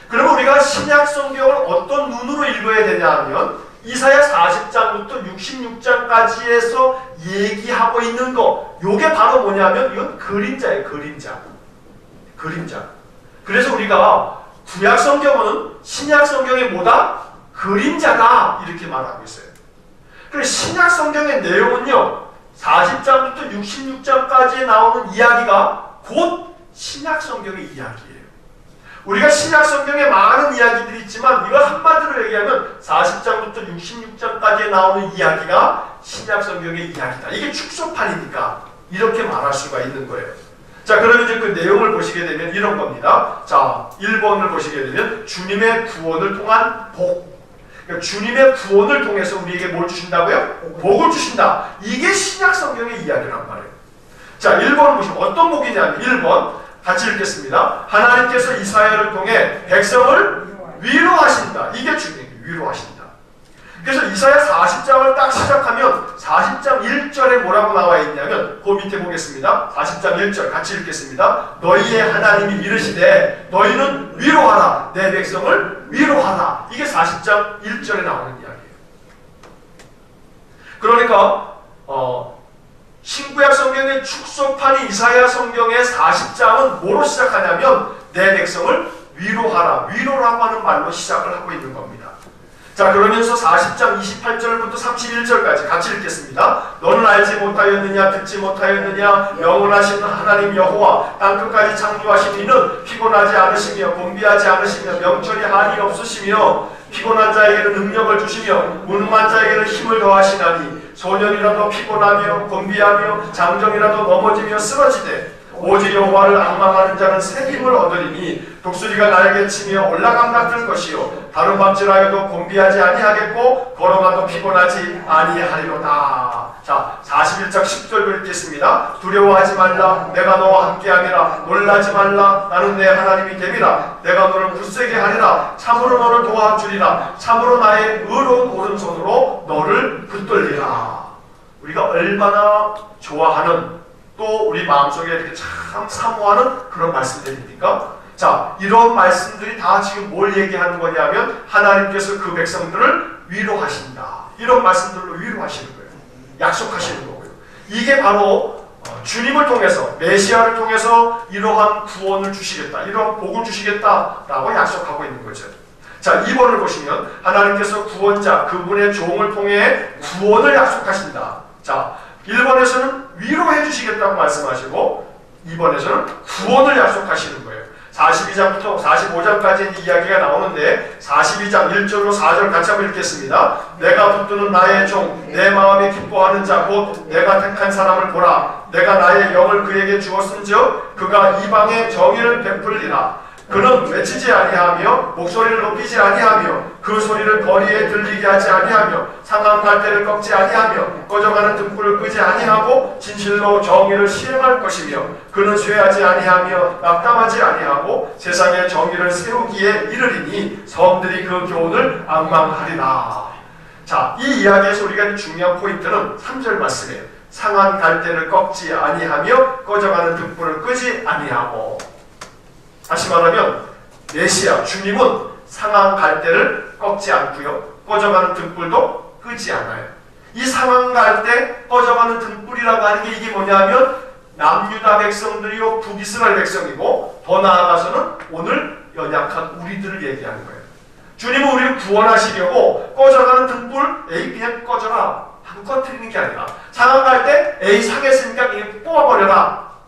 그러면 우리가 신약 성경을 어떤 눈으로 읽어야 되냐 하면 이사야 40장부터 66장까지에서 얘기하고 있는 거 요게 바로 뭐냐면 이건 그림자예요. 그림자. 그래서 우리가 구약 성경은 신약 성경의 뭐다? 그림자다 이렇게 말하고 있어요. 그래서 신약 성경의 내용은요 40장부터 66장까지에 나오는 이야기가 곧 신약 성경의 이야기예요. 우리가 신약 성경에 많은 이야기들이 있지만 이거 한마디로 얘기하면 40장부터 66장까지에 나오는 이야기가 신약 성경의 이야기다. 이게 축소판이니까 이렇게 말할 수가 있는 거예요. 자, 그러면 이제 그 내용을 보시게 되면 이런 겁니다. 자, 1번을 보시게 되면 주님의 구원을 통한 복. 그러니까 주님의 구원을 통해서 우리에게 뭘 주신다고요? 복을 주신다. 이게 신약 성경의 이야기란 말이에요. 자, 1번을 보시면 어떤 복이냐면 1번 같이 읽겠습니다. 하나님께서 이사야를 통해 백성을 위로하신다. 이게 중요해요. 위로하신다. 그래서 이사야 40장을 딱 시작하면 40장 1절에 뭐라고 나와 있냐면 그 밑에 보겠습니다. 40장 1절 같이 읽겠습니다. 너희의 하나님이 이르시되 너희는 위로하라. 내 백성을 위로하라. 이게 40장 1절에 나오는 이야기예요. 그러니까 신구약 성경의 축소판이 이사야 성경의 40장은 뭐로 시작하냐면 내 백성을 위로하라. 위로라고 하는 말로 시작을 하고 있는 겁니다. 자, 그러면서 40장 28절부터 31절까지 같이 읽겠습니다. 너는 알지 못하였느냐 듣지 못하였느냐 영원하신 하나님 여호와 땅끝까지 창조하신 이는 피곤하지 않으시며 곤비하지 않으시며 명철이 한이 없으시며 피곤한 자에게는 능력을 주시며 무능한 자에게는 힘을 더하시나니 소년이라도 피곤하며 곤비하며 장정이라도 넘어지며 쓰러지되 오직 여호와를 앙망하는 자는 새 힘을 얻으리니 독수리가 날개 치며 올라감 같을 것이요 다른 밤질하여도 곤비하지 아니하겠고 걸어가도 피곤하지 아니하리로다. 자, 41장 10절 읽겠습니다. 두려워하지 말라. 내가 너와 함께함이라. 놀라지 말라. 나는 내 하나님이 됨이라. 내가 너를 굳세게 하리라. 참으로 너를 도와주리라. 참으로 나의 의로운 오른손으로 너를 붙들리라. 우리가 얼마나 좋아하는 또 우리 마음속에 이렇게 참 사모하는 그런 말씀들입니까? 자, 이런 말씀들이 다 지금 뭘 얘기하는 거냐면 하나님께서 그 백성들을 위로하신다. 이런 말씀들로 위로하시는 거예요. 약속하시는 거고요. 이게 바로 주님을 통해서 메시아를 통해서 이러한 구원을 주시겠다. 이러한 복을 주시겠다라고 약속하고 있는 거죠. 자, 2번을 보시면 하나님께서 구원자 그분의 종을 통해 구원을 약속하신다. 자, 1번에서는 위로해 주시겠다고 말씀하시고 2번에서는 구원을 약속하시는 거예요. 42장부터 45장까지 이야기가 나오는데 42장 1절로 4절 같이 한번 읽겠습니다. 내가 붙드는 나의 종 내 마음에 기뻐하는 자 곧 내가 택한 사람을 보라. 내가 나의 영을 그에게 주었은즉 그가 이방의 정의를 베풀리라. 그는 외치지 아니하며 목소리를 높이지 아니하며 그 소리를 거리에 들리게 하지 아니하며 상한 갈대를 꺾지 아니하며 꺼져가는 등불을 끄지 아니하고 진실로 정의를 시행할 것이며 그는 쇠하지 아니하며 낙담하지 아니하고 세상에 정의를 세우기에 이르리니 성들이 그 교훈을 앙망하리라. 자, 이 이야기에서 우리가 중요한 포인트는 3절 말씀이에요. 상한 갈대를 꺾지 아니하며 꺼져가는 등불을 끄지 아니하고. 다시 말하면 메시아 주님은 상한 갈대를 꺾지 않고요 꺼져가는 등불도 끄지 않아요. 이 상한 갈대 꺼져가는 등불이라고 하는 게 이게 뭐냐면 남유다 백성들이요 북이스라엘 백성이고 더 나아가서는 오늘 연약한 우리들을 얘기하는 거예요. 주님은 우리를 구원하시려고 꺼져가는 등불 에이 그냥 꺼져라 하고 꺼뜨리는 게 아니라 상한 갈대 에이 상했으니까 그냥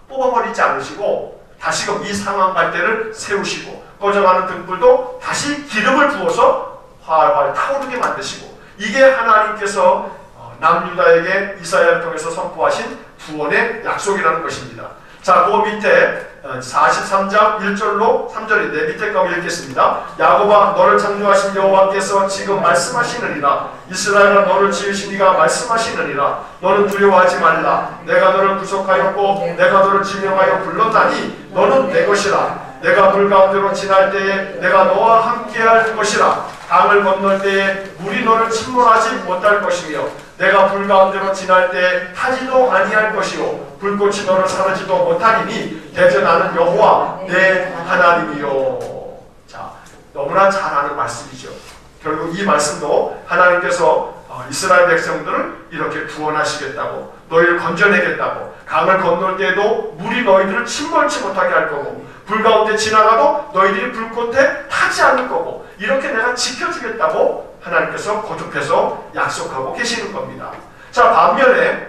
뽑아버리지 않으시고 다시금 이 상한 갈대를 세우시고 꺼져가는 등불도 다시 기름을 부어서 활활 타오르게 만드시고 이게 하나님께서 남유다에게 이사야를 통해서 선포하신 구원의 약속이라는 것입니다. 자, 그 밑에 43장 1절로 3절인데 밑에 거 읽겠습니다. 야곱아 너를 창조하신 여호와께서 지금 말씀하시느니라. 이스라엘아 너를 지으신 이가 말씀하시느니라. 너는 두려워하지 말라. 내가 너를 구속하였고 내가 너를 지명하여 불렀다니 너는 내 것이라. 내가 물 가운데로 지날 때에 내가 너와 함께할 것이라. 강을 건널 때에 물이 너를 침몰하지 못할 것이며 내가 불 가운데로 지날 때 타지도 아니할 것이요 불꽃이 너를 사르지도 못하리니 대저 나는 여호와 내 하나님이요. 자, 너무나 잘 아는 말씀이죠. 결국 이 말씀도 하나님께서 이스라엘 백성들을 이렇게 구원하시겠다고 너희를 건져내겠다고 강을 건널 때에도 물이 너희들을 침몰치 못하게 할 거고 불 가운데 지나가도 너희들이 불꽃에 타지 않을 거고 이렇게 내가 지켜주겠다고 하나님께서 거듭해서 약속하고 계시는 겁니다. 자, 반면에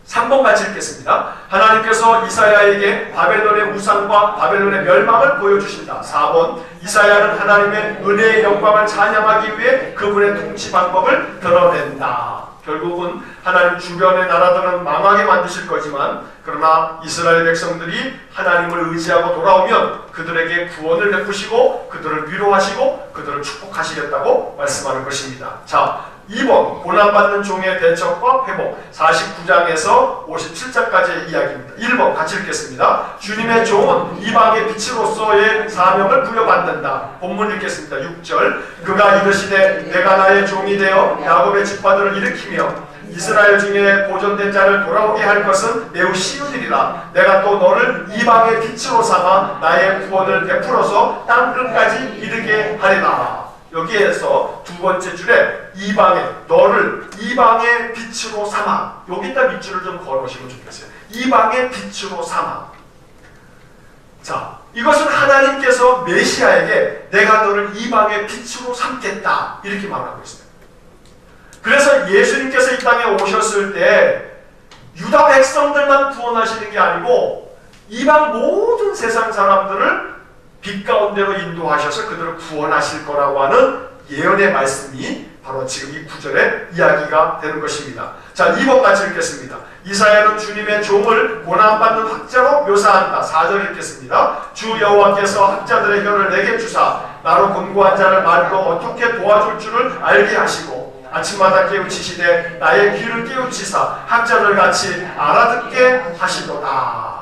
3번 같이 읽겠습니다. 하나님께서 이사야에게 바벨론의 우상과 바벨론의 멸망을 보여주신다. 4번 이사야는 하나님의 은혜의 영광을 찬양하기 위해 그분의 통치 방법을 드러낸다. 결국은 하나님 주변의 나라들은 망하게 만드실 거지만 그러나 이스라엘 백성들이 하나님을 의지하고 돌아오면 그들에게 구원을 베푸시고 그들을 위로하시고 그들을 축복하시겠다고 말씀하는 것입니다. 자, 2번 고난받는 종의 대처과 회복 49장에서 57장까지의 이야기입니다. 1번 같이 읽겠습니다. 주님의 종은 이방의 빛으로서의 사명을 부여받는다. 본문 읽겠습니다. 6절 그가 이르시되 내가 나의 종이 되어 야곱의 집파들을 일으키며 이스라엘 중에 보존된 자를 돌아오게 할 것은 매우 쉬운 일이라. 내가 또 너를 이방의 빛으로 삼아 나의 구원을 베풀어서 땅끝까지 이르게 하리라. 여기에서 두 번째 줄에 너를 이방의 빛으로 삼아, 여기다 밑줄을 좀 걸으시면 좋겠어요. 이방의 빛으로 삼아. 자, 이것은 하나님께서 메시아에게 내가 너를 이방의 빛으로 삼겠다 이렇게 말하고 있어요. 그래서 예수님께서 이 땅에 오셨을 때 유다 백성들만 구원하시는 게 아니고 이방 모든 세상 사람들을 빛 가운데로 인도하셔서 그들을 구원하실 거라고 하는 예언의 말씀이 바로 지금 이 구절의 이야기가 되는 것입니다. 자, 2번 같이 읽겠습니다. 이사야는 주님의 종을 고난받는 학자로 묘사한다. 4절 읽겠습니다. 주 여호와께서 학자들의 혀를 내게 주사 나로 곤고한 자를 말로 어떻게 도와줄 줄을 알게 하시고 아침마다 깨우치시되 나의 귀를 깨우치사 학자들 같이 알아듣게 하시도다.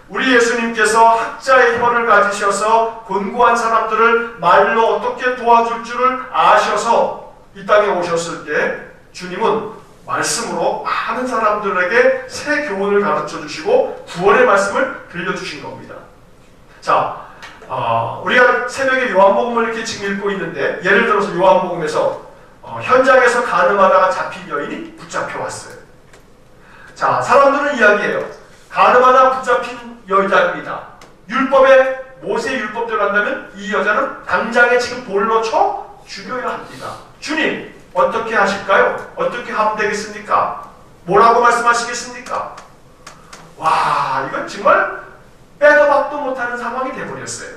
우리 예수님께서 학자의 혀를 가지셔서 곤고한 사람들을 말로 어떻게 도와줄 줄을 아셔서 이 땅에 오셨을 때 주님은 말씀으로 많은 사람들에게 새 교훈을 가르쳐 주시고 구원의 말씀을 들려주신 겁니다. 자, 우리가 새벽에 요한복음을 이렇게 지금 읽고 있는데 예를 들어서 요한복음에서 현장에서 간음하다가 잡힌 여인이 붙잡혀 왔어요. 자, 사람들은 이야기해요. 간음하다 붙잡힌 여자입니다. 율법에 모세 율법대로 한다면 이 여자는 당장에 지금 돌로 쳐 죽여야 합니다. 주님 어떻게 하실까요? 어떻게 하면 되겠습니까? 뭐라고 말씀하시겠습니까? 와, 이건 정말 빼도 박도 못하는 상황이 되어버렸어요.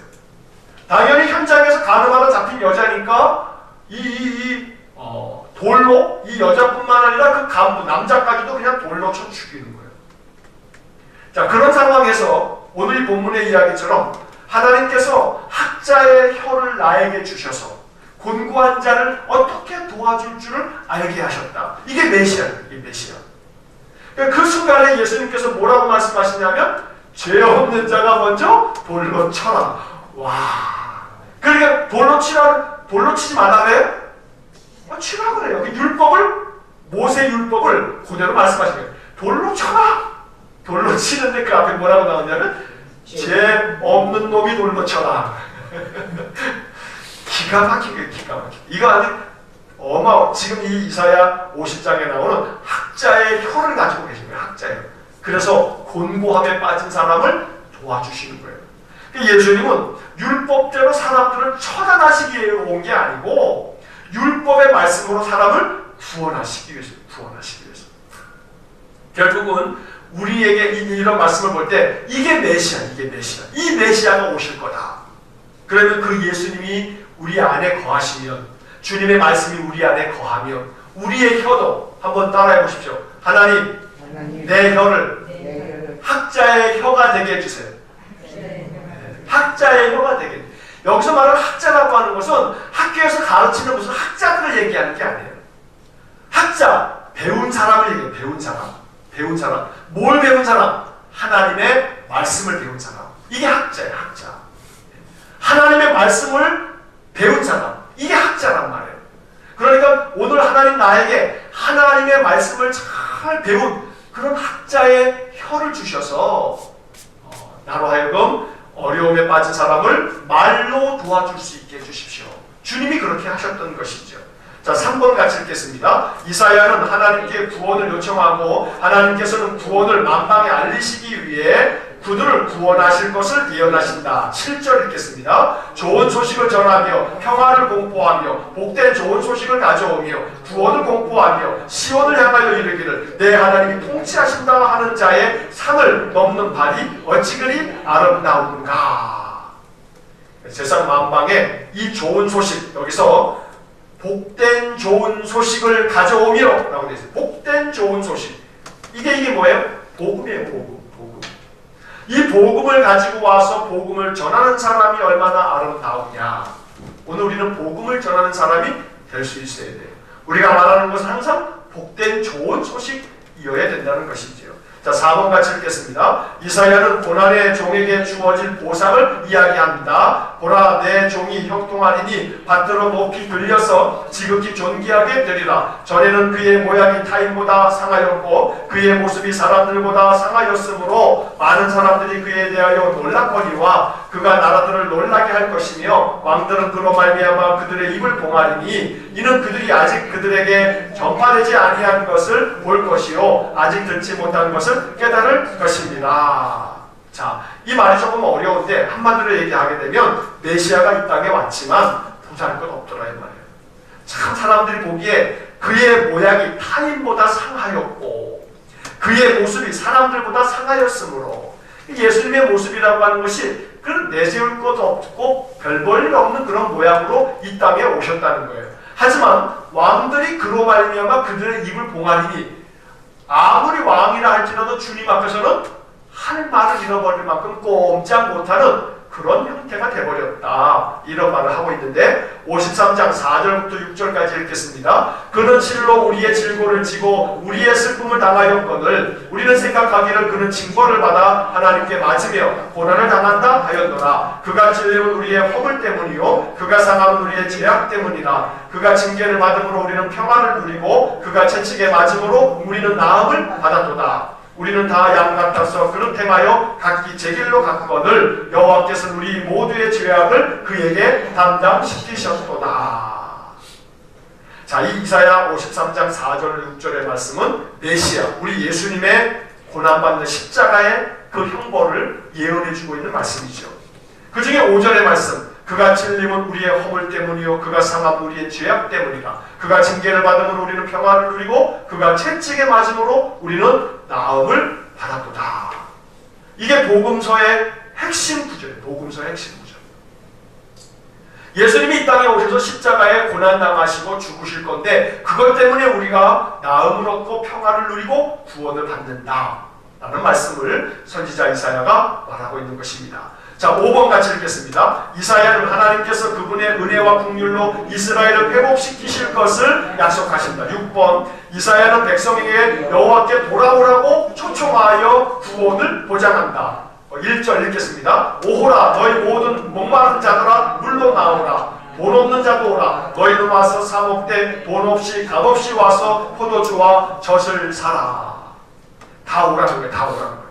당연히 현장에서 간음하다 잡힌 여자니까 돌로 이 여자뿐만 아니라 그 간부 남자까지도 그냥 돌로 쳐 죽이는 거예요. 자, 그런 상황에서 오늘 이 본문의 이야기처럼 하나님께서 학자의 혀를 나에게 주셔서 곤고한 자를 어떻게 도와줄 줄을 알게 하셨다. 이게 메시아예요. 이게 메시아. 그 순간에 예수님께서 뭐라고 말씀하시냐면 죄 없는 자가 먼저 돌로 쳐라. 와. 그러니까 돌로 치지 말라 그래요? 치라 그래요. 모세 율법을 그대로 말씀하시는 거예요. 돌로 쳐라. 돌로 치는데 그 앞에 뭐라고 나오냐면 죄 없는 놈이 돌로 쳐라. 기가 막히게 기가 막히게. 이거 아주 지금 이 이사야 50장에 나오는 학자의 혀를 가지고 계신 거예요. 학자의 혀. 그래서 곤고함에 빠진 사람을 도와주시는 거예요. 예수님은 율법대로 사람들을 처단하시기 위해 온 게 아니고 율법의 말씀으로 사람을 구원하시기 위해서. 결국은 우리에게 이런 말씀을 볼 때 이게 메시아. 이 메시아가 오실 거다. 그러면 그 예수님이 우리 안에 거하시면, 주님의 말씀이 우리 안에 거하면 우리의 혀도 한번 따라해 보십시오. 하나님, 내 혀를 학자의 혀가 되게 해주세요. 학자의 혀가 되게. 여기서 말하는 학자라고 하는 것은 학교에서 가르치는 무슨 학자들을 얘기하는 게 아니에요. 학자, 배운 사람을 얘기해요. 배운 사람. 뭘 배운 사람? 하나님의 말씀을 배운 사람. 이게 학자예요. 학자. 하나님의 말씀을 배운 사람. 이게 학자란 말이에요. 그러니까 오늘 하나님 나에게 하나님의 말씀을 잘 배운 그런 학자의 혀를 주셔서 나로 하여금 어려움에 빠진 사람을 말로 도와줄 수 있게 해주십시오. 주님이 그렇게 하셨던 것이죠. 자, 3번 같이 읽겠습니다. 이사야는 하나님께 구원을 요청하고 하나님께서는 구원을 만방에 알리시기 위해 그들을 구원하실 것을 예언하신다. 7절 읽겠습니다. 좋은 소식을 전하며 평화를 공포하며 복된 좋은 소식을 가져오며 구원을 공포하며 시온을 향하여 이르기를 내 하나님이 통치하신다 하는 자의 산을 넘는 발이 어찌 그리 아름다운가. 세상 만방에 이 좋은 소식, 여기서 복된 좋은 소식을 가져오며 라고 되어 있어요. 복된 좋은 소식. 이게 뭐예요? 복음이에요. 복음. 이 복음을 가지고 와서 복음을 전하는 사람이 얼마나 아름다우냐. 오늘 우리는 복음을 전하는 사람이 될 수 있어야 돼요. 우리가 말하는 것은 항상 복된 좋은 소식이어야 된다는 것이지요. 자, 4번 같이 읽겠습니다. 이사야는 고난의 종에게 주어질 보상을 이야기합니다. 보라, 내 종이 형통하리니 밭으로 높이 들려서 지극히 존귀하게 되리라. 전에는 그의 모양이 타인보다 상하였고 그의 모습이 사람들보다 상하였으므로 많은 사람들이 그에 대하여 놀랄거리와 그가 나라들을 놀라게 할 것이며 왕들은 그로 말미암아 그들의 입을 봉하리니 이는 그들이 아직 그들에게 전파되지 아니한 것을 볼 것이요 아직 듣지 못한 것을 깨달을 것입니다. 자, 이 말이 조금 어려운데 한마디로 얘기하게 되면 메시아가 이 땅에 왔지만 보잘 것 없더라 이 말이에요. 참 사람들이 보기에 그의 모양이 타인보다 상하였고 그의 모습이 사람들보다 상하였으므로 예수님의 모습이라고 하는 것이 그런 내세울 것 없고 별 볼 일 없는 그런 모양으로 이 땅에 오셨다는 거예요. 하지만 왕들이 그로 말미암아 그들의 입을 봉하리니 아무리 왕이라 할지라도 주님 앞에서는 할 말을 잃어버릴 만큼 꼼짝 못하는 그런 형태가 되어버렸다. 이런 말을 하고 있는데 53장 4절부터 6절까지 읽겠습니다. 그는 실로 우리의 질고를 지고 우리의 슬픔을 당하였거늘 우리는 생각하기를 그는 징벌을 받아 하나님께 맞으며 고난을 당한다 하였노라. 그가 찔림은 우리의 허물 때문이요 그가 상함은 우리의 죄악 때문이라. 그가 징계를 받음으로 우리는 평안을 누리고 그가 채찍에 맞음으로 우리는 나음을 받았도다. 우리는 다 양 같아서 그릇 행하여 각기 제 길로 갔거늘 여호와께서는 우리 모두의 죄악을 그에게 담당시키셨도다. 자, 이 이사야 53장 4절 6절의 말씀은 메시아, 우리 예수님의 고난받는 십자가의 그 형벌을 예언해주고 있는 말씀이죠. 그 중에 5절의 말씀, 그가 찔림은 우리의 허물 때문이요 그가 상함은 우리의 죄악 때문이라. 그가 징계를 받음으로 우리는 평화를 누리고 그가 채찍에 맞음으로 우리는 나음을 받았도다. 이게 복음서의 핵심 구절이에요. 복음서의 핵심 구절. 예수님이 이 땅에 오셔서 십자가에 고난당하시고 죽으실 건데 그것 때문에 우리가 나음을 얻고 평화를 누리고 구원을 받는다 라는 말씀을 선지자 이사야가 말하고 있는 것입니다. 자, 5번 같이 읽겠습니다. 이사야는 하나님께서 그분의 은혜와 긍휼로 이스라엘을 회복시키실 것을 약속하신다. 6번 이사야는 백성에게 여호와께 돌아오라고 초청하여 구원을 보장한다. 1절 읽겠습니다. 오호라 너희 모든 목마른 자들아 물로 나오라. 돈 없는 자도 오라. 너희는 와서 사 먹되 돈 없이 값 없이 와서 포도주와 젖을 사라. 다 오라는 거예요. 다 오라는 거예요.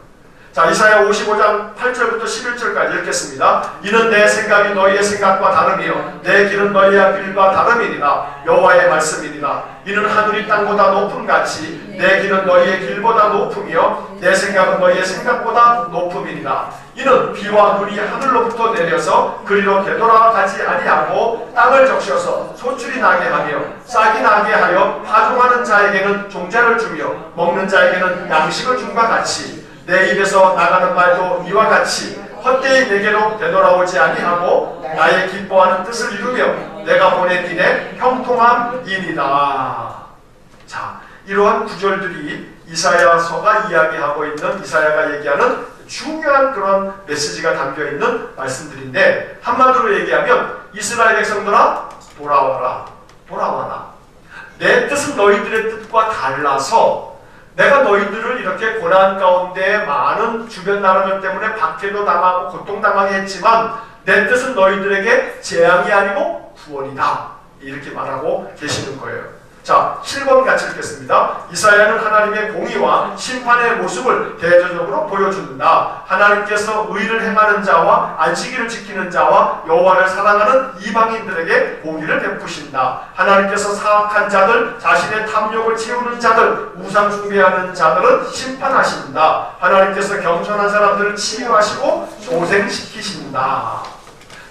자, 이사야 55장 8절부터 11절까지 읽겠습니다. 이는 내 생각이 너희의 생각과 다름이요 내 길은 너희의 길과 다름이니라. 여호와의 말씀이니라. 이는 하늘이 땅보다 높음 같이 내 길은 너희의 길보다 높으며 내 생각은 너희의 생각보다 높음이니라. 이는 비와 눈이 하늘로부터 내려서 그리로 되돌아가지 아니하고 땅을 적셔서 소출이 나게 하며 싹이 나게 하여 파종하는 자에게는 종자를 주며 먹는 자에게는 양식을 줌과 같이 내 입에서 나가는 말도 이와 같이 헛되이 내게로 되돌아오지 아니하고 나의 기뻐하는 뜻을 이루며 내가 보낸 일의 형통함이니라. 자, 이러한 구절들이 이사야서가 이야기하고 있는 이사야가 얘기하는 중요한 그런 메시지가 담겨있는 말씀들인데 한마디로 얘기하면 이스라엘 백성들아 돌아와라. 돌아와라. 내 뜻은 너희들의 뜻과 달라서 내가 너희들을 이렇게 고난 가운데 많은 주변 나라들 때문에 박해도 당하고 고통당하게 했지만 내 뜻은 너희들에게 재앙이 아니고 구원이다. 이렇게 말하고 계시는 거예요. 자, 7번 같이 읽겠습니다. 이사야는 하나님의 공의와 심판의 모습을 대조적으로 보여준다. 하나님께서 의를 행하는 자와 안식일을 지키는 자와 여호와를 사랑하는 이방인들에게 공의를 베푸신다. 하나님께서 사악한 자들, 자신의 탐욕을 채우는 자들, 우상 숭배하는 자들은 심판하신다. 하나님께서 겸손한 사람들을 치유하시고 소생시키신다.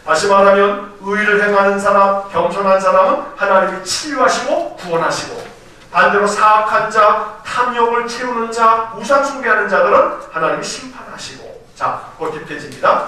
다시 말하면 의를 행하는 사람, 겸손한 사람은 하나님이 치유하시고 구원하시고, 반대로 사악한 자, 탐욕을 채우는 자, 우상 숭배하는 자들은 하나님이 심판하시고. 자, 그 뒷페이지입니다.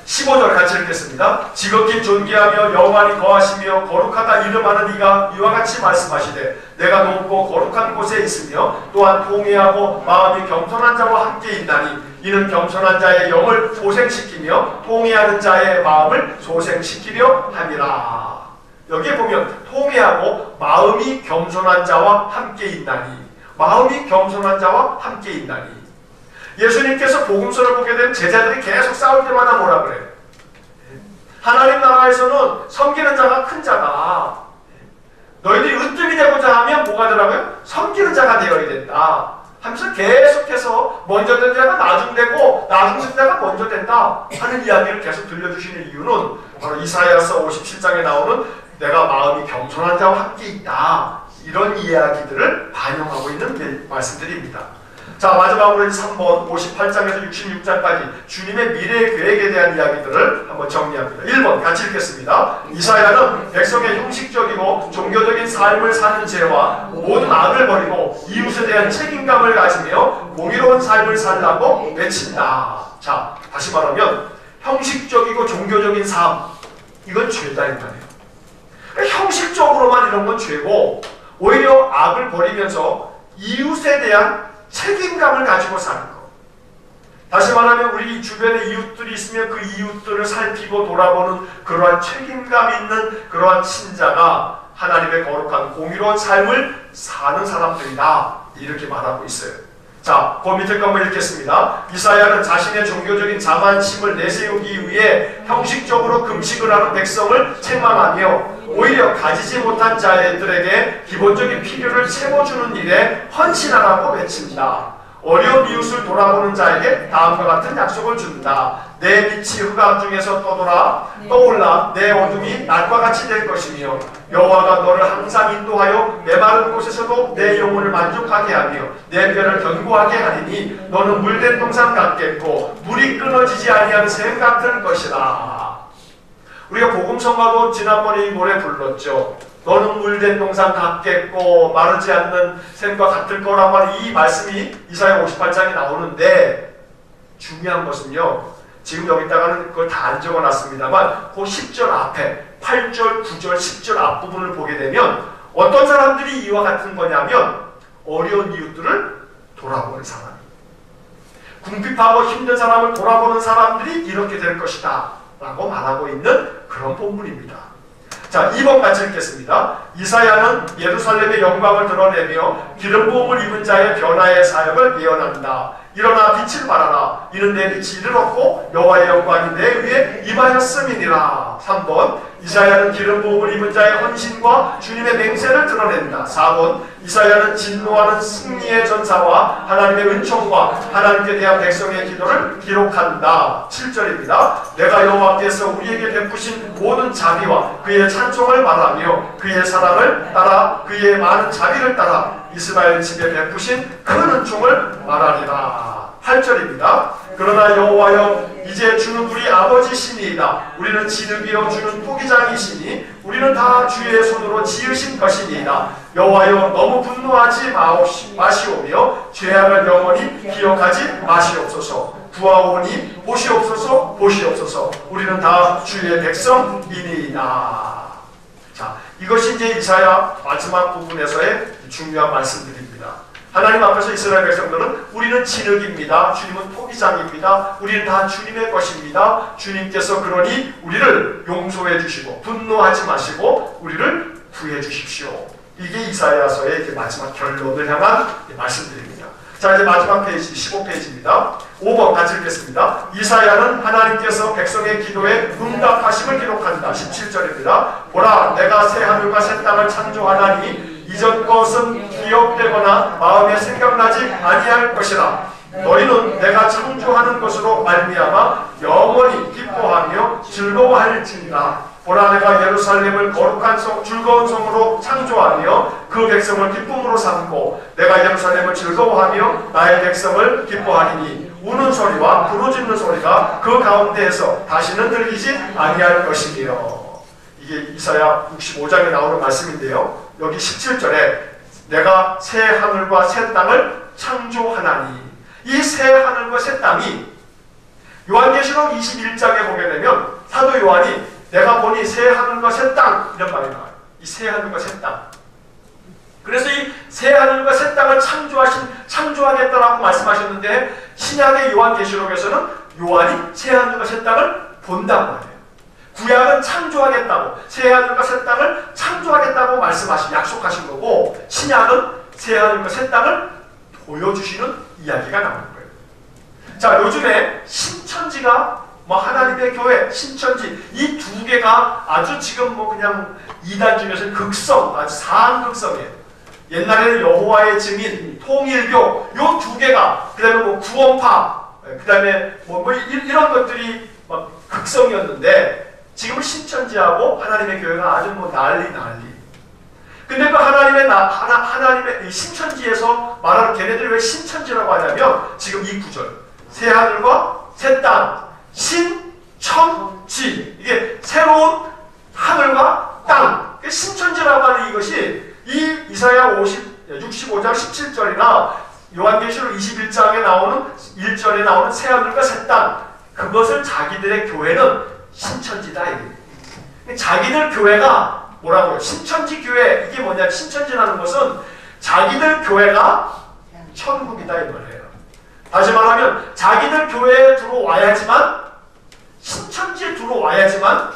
15절 같이 읽겠습니다. 지극히 존귀하며 영원히 거하시며 거룩하다 이름하는 이가 이와 같이 말씀하시되 내가 높고 거룩한 곳에 있으며 또한 통회하고 마음이 겸손한 자와 함께 있나니 이는 겸손한 자의 영을 소생시키며 통회하는 자의 마음을 소생시키려 함이라. 여기에 보면 통회하고 마음이 겸손한 자와 함께 있나니, 마음이 겸손한 자와 함께 있나니. 예수님께서 복음서를 보게 되면 제자들이 계속 싸울 때마다 뭐라 그래요? 하나님 나라에서는 섬기는 자가 큰 자다. 너희들이 으뜸이 되고자 하면 뭐가 되라고요? 섬기는 자가 되어야 된다. 하면서 계속해서 먼저 된 자가 나중 되고 나중 된 자가 먼저 된다 하는 이야기를 계속 들려주시는 이유는 바로 이사야서 57장에 나오는 내가 마음이 겸손한 자와 함께 있다, 이런 이야기들을 반영하고 있는 말씀들입니다. 자, 마지막으로 3번 58장에서 66장까지 주님의 미래의 계획에 대한 이야기들을 한번 정리합니다. 1번 같이 읽겠습니다. 이사야는 백성의 형식적이고 종교적인 삶을 사는 죄와 모든 악을 버리고 이웃에 대한 책임감을 가지며 공의로운 삶을 살라고 외친다. 자, 다시 말하면 형식적이고 종교적인 삶, 이건 죄다 이 말이에요. 형식적으로만 이런 건 죄고, 오히려 악을 버리면서 이웃에 대한 책임감을 가지고 사는 것. 다시 말하면 우리 주변에 이웃들이 있으면 그 이웃들을 살피고 돌아보는 그러한 책임감 있는 그러한 신자가 하나님의 거룩한 공의로운 삶을 사는 사람들이다, 이렇게 말하고 있어요. 자, 그 밑에 거 한번 읽겠습니다. 이사야는 자신의 종교적인 자만심을 내세우기 위해 형식적으로 금식을 하는 백성을 책망하며 오히려 가지지 못한 자들에게 기본적인 필요를 채워주는 일에 헌신하라고 외친다. 어려운 이웃을 돌아보는 자에게 다음과 같은 약속을 준다. 내 빛이 흑암 중에서 떠올라 내 어둠이 낮과 같이 될 것이며 여호와가 너를 항상 인도하여 메마른 곳에서도 내 영혼을 만족하게 하며 내 뼈를 견고하게 하리니 너는 물된 동산 같겠고 물이 끊어지지 아니하는 샘 같을 것이라. 우리가 복음성가도 지난번에 이 노래 불렀죠. 너는 물된 동산 같겠고 마르지 않는 샘과 같을 거라고 하는 이 말씀이 이사야 58장에 나오는데, 중요한 것은요, 지금 여기다가는 그걸 다 안 적어놨습니다만 그 10절 앞에 8절, 9절, 10절 앞부분을 보게 되면 어떤 사람들이 이와 같은 거냐면 어려운 이웃들을 돌아보는 사람, 궁핍하고 힘든 사람을 돌아보는 사람들이 이렇게 될 것이다 라고 말하고 있는 그런 본문입니다. 자, 2번 같이 읽겠습니다. 이사야는 예루살렘의 영광을 드러내며 기름 부음을 입은 자의 변화의 사역을 예언한다. 일어나 빛을 발하라. 이는 내 빛이 이르렀고 여호와의 영광이 내 위에 임하였음이니라. 3번 이사야는 기름 부음을 입은 자의 헌신과 주님의 맹세를 드러낸다. 4번 이사야는 진노하는 승리의 전사와 하나님의 은총과 하나님께 대한 백성의 기도를 기록한다. 7절입니다. 내가 여호와께서 우리에게 베푸신 모든 자비와 그의 찬송을 말하며 그의 사랑을 따라 그의 많은 자비를 따라 이스라엘 집에 베푸신 큰 은총을 말하리라. 8절입니다. 그러나 여호와여 이제 주는 우리 아버지시니이다. 우리는 진흙이여 주는 포기장이시니 우리는 다 주의 손으로 지으신 것이니이다. 여호와여 너무 분노하지 마시오며 죄악을 영원히 기억하지 마시옵소서. 구하오니 보시옵소서, 보시옵소서. 우리는 다 주의 백성이니이다. 자, 이것이 이제 이사야 마지막 부분에서의 중요한 말씀들입니다. 하나님 앞에서 이스라엘 백성들은 우리는 진흙입니다. 주님은 포기장입니다. 우리는 다 주님의 것입니다. 주님께서 그러니 우리를 용서해 주시고 분노하지 마시고 우리를 구해 주십시오. 이게 이사야서의 마지막 결론을 향한 말씀드립니다. 자, 이제 마지막 페이지 15페이지입니다. 5번 같이 읽겠습니다. 이사야는 하나님께서 백성의 기도에 응답하심을 기록한다. 17절입니다. 보라, 내가 새 하늘과 새 땅을 창조하나니 이전 것은 기억되거나 마음에 생각나지 아니할 것이라. 너희는 내가 창조하는 것으로 말미암아 영원히 기뻐하며 즐거워할지니라. 보라, 내가 예루살렘을 거룩한 성, 즐거운 성으로 창조하며 그 백성을 기쁨으로 삼고 내가 예루살렘을 즐거워하며 나의 백성을 기뻐하리니 우는 소리와 부르짖는 소리가 그 가운데에서 다시는 들리지 아니할 것이며. 이게 이사야 65장에 나오는 말씀인데요. 여기 17절에 내가 새 하늘과 새 땅을 창조하나니, 이 새 하늘과 새 땅이 요한계시록 21장에 보게 되면 사도 요한이 내가 보니 새 하늘과 새 땅, 이런 말이 나와요. 이 새 하늘과 새 땅. 그래서 이 새 하늘과 새 땅을 창조하겠다라고 말씀하셨는데, 신약의 요한계시록에서는 요한이 새 하늘과 새 땅을 본다고 하네요. 구약은 창조하겠다고, 새 하늘과 새 땅을 창조하겠다고 약속하신 거고, 신약은 새 하늘과 새 땅을 보여주시는 이야기가 나오는 거예요. 자, 요즘에 신천지가 하나님의 교회, 신천지, 이 두 개가 아주 지금 그냥 이단 중에서 극성, 아주 상극성이에요. 옛날에는 여호와의 증인, 통일교, 요 두 개가, 그 다음에 구원파, 그 다음에 이런 것들이 극성이었는데, 지금은 신천지하고 하나님의 교회가 아주 난리. 근데 그 하나님의 신천지에서 말하는, 걔네들이 왜 신천지라고 하냐면, 지금 이 구절, 새 하늘과 새 땅, 신천지, 이게 새로운 하늘과 땅, 신천지라고 하는 이것이 이 이사야 65장 17절이나 요한계시록 21장에 나오는 1절에 나오는 새 하늘과 새 땅, 그것을 자기들의 교회는 신천지다. 자기들 교회가 뭐라고요? 신천지 교회, 이게 뭐냐? 신천지라는 것은 자기들 교회가 천국이다 이 말이에요. 다시 말하면 자기들 교회에 들어와야지만, 신천지에 들어와야지만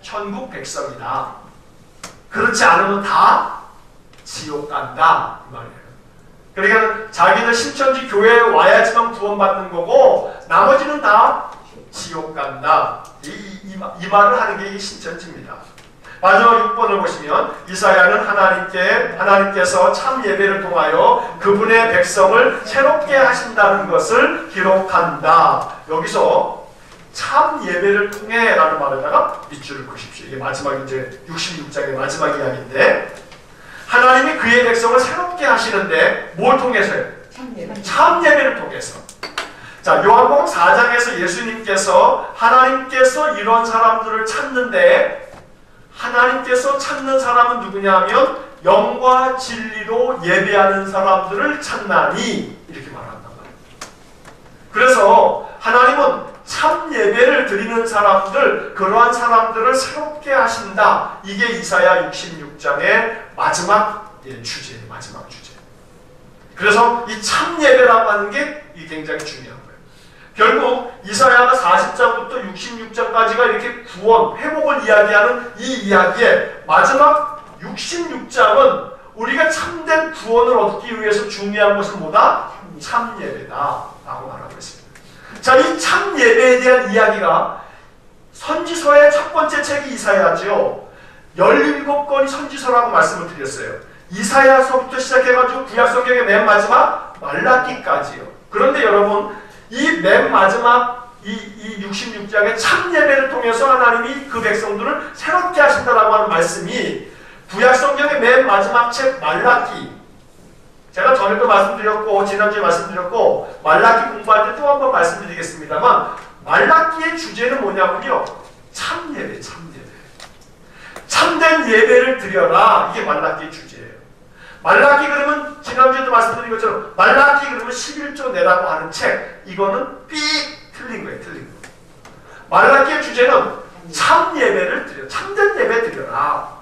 천국 백성이다. 그렇지 않으면 다 지옥 간다 이 말이에요. 그러니까 자기들 신천지 교회에 와야지만 구원받는 거고 나머지는 다 지옥 간다. 이 말을 하는 게 신천지입니다. 마지막 6번을 보시면 이사야는 하나님께서 참 예배를 통하여 그분의 백성을 새롭게 하신다는 것을 기록한다. 여기서 참 예배를 통해 라는 말에다가 밑줄을 그으십시오. 이게 마지막 이제 66장의 마지막 이야기인데, 하나님이 그의 백성을 새롭게 하시는데 뭘 통해서요? 참 예배를 통해서. 자, 요한복음 4장에서 예수님께서 하나님께서 이런 사람들을 찾는데, 하나님께서 찾는 사람은 누구냐 하면 영과 진리로 예배하는 사람들을 찾나니, 이렇게 말한단 말이에요. 그래서 하나님은 참 예배를 드리는 사람들, 그러한 사람들을 새롭게 하신다. 이게 이사야 66장의 마지막 주제예요. 마지막 주제. 그래서 이 참 예배라고 하는 게 굉장히 중요한 거예요. 결국 이사야가 40장부터 66장까지가 이렇게 구원, 회복을 이야기하는 이 이야기의 마지막 66장은 우리가 참된 구원을 얻기 위해서 중요한 것은 뭐다? 참 예배다 라고 말하고 있습니다. 자, 이 참 예배에 대한 이야기가 선지서의 첫 번째 책이 이사야죠. 17권이 선지서라고 말씀을 드렸어요. 이사야서부터 시작해가지고 구약성경의 맨 마지막 말라기까지요. 그런데 여러분, 이 맨 마지막 이 66장의 참 예배를 통해서 하나님이 그 백성들을 새롭게 하신다라고 하는 말씀이 구약성경의 맨 마지막 책 말라기, 제가 전에도 말씀드렸고 지난주에 말씀드렸고 말라기 공부할 때 또 한 번 말씀드리겠습니다만, 말라기의 주제는 뭐냐면요, 참 예배, 참 예배. 참된 예배를 드려라, 이게 말라기의 주제예요. 말라기 그러면 지난주에도 말씀드린 것처럼 말라기 그러면 11조 내라고 하는 책, 이거는 삑 틀린 거예요. 틀린 거. 말라기의 주제는 참 예배를 드려, 참된 예배 드려라.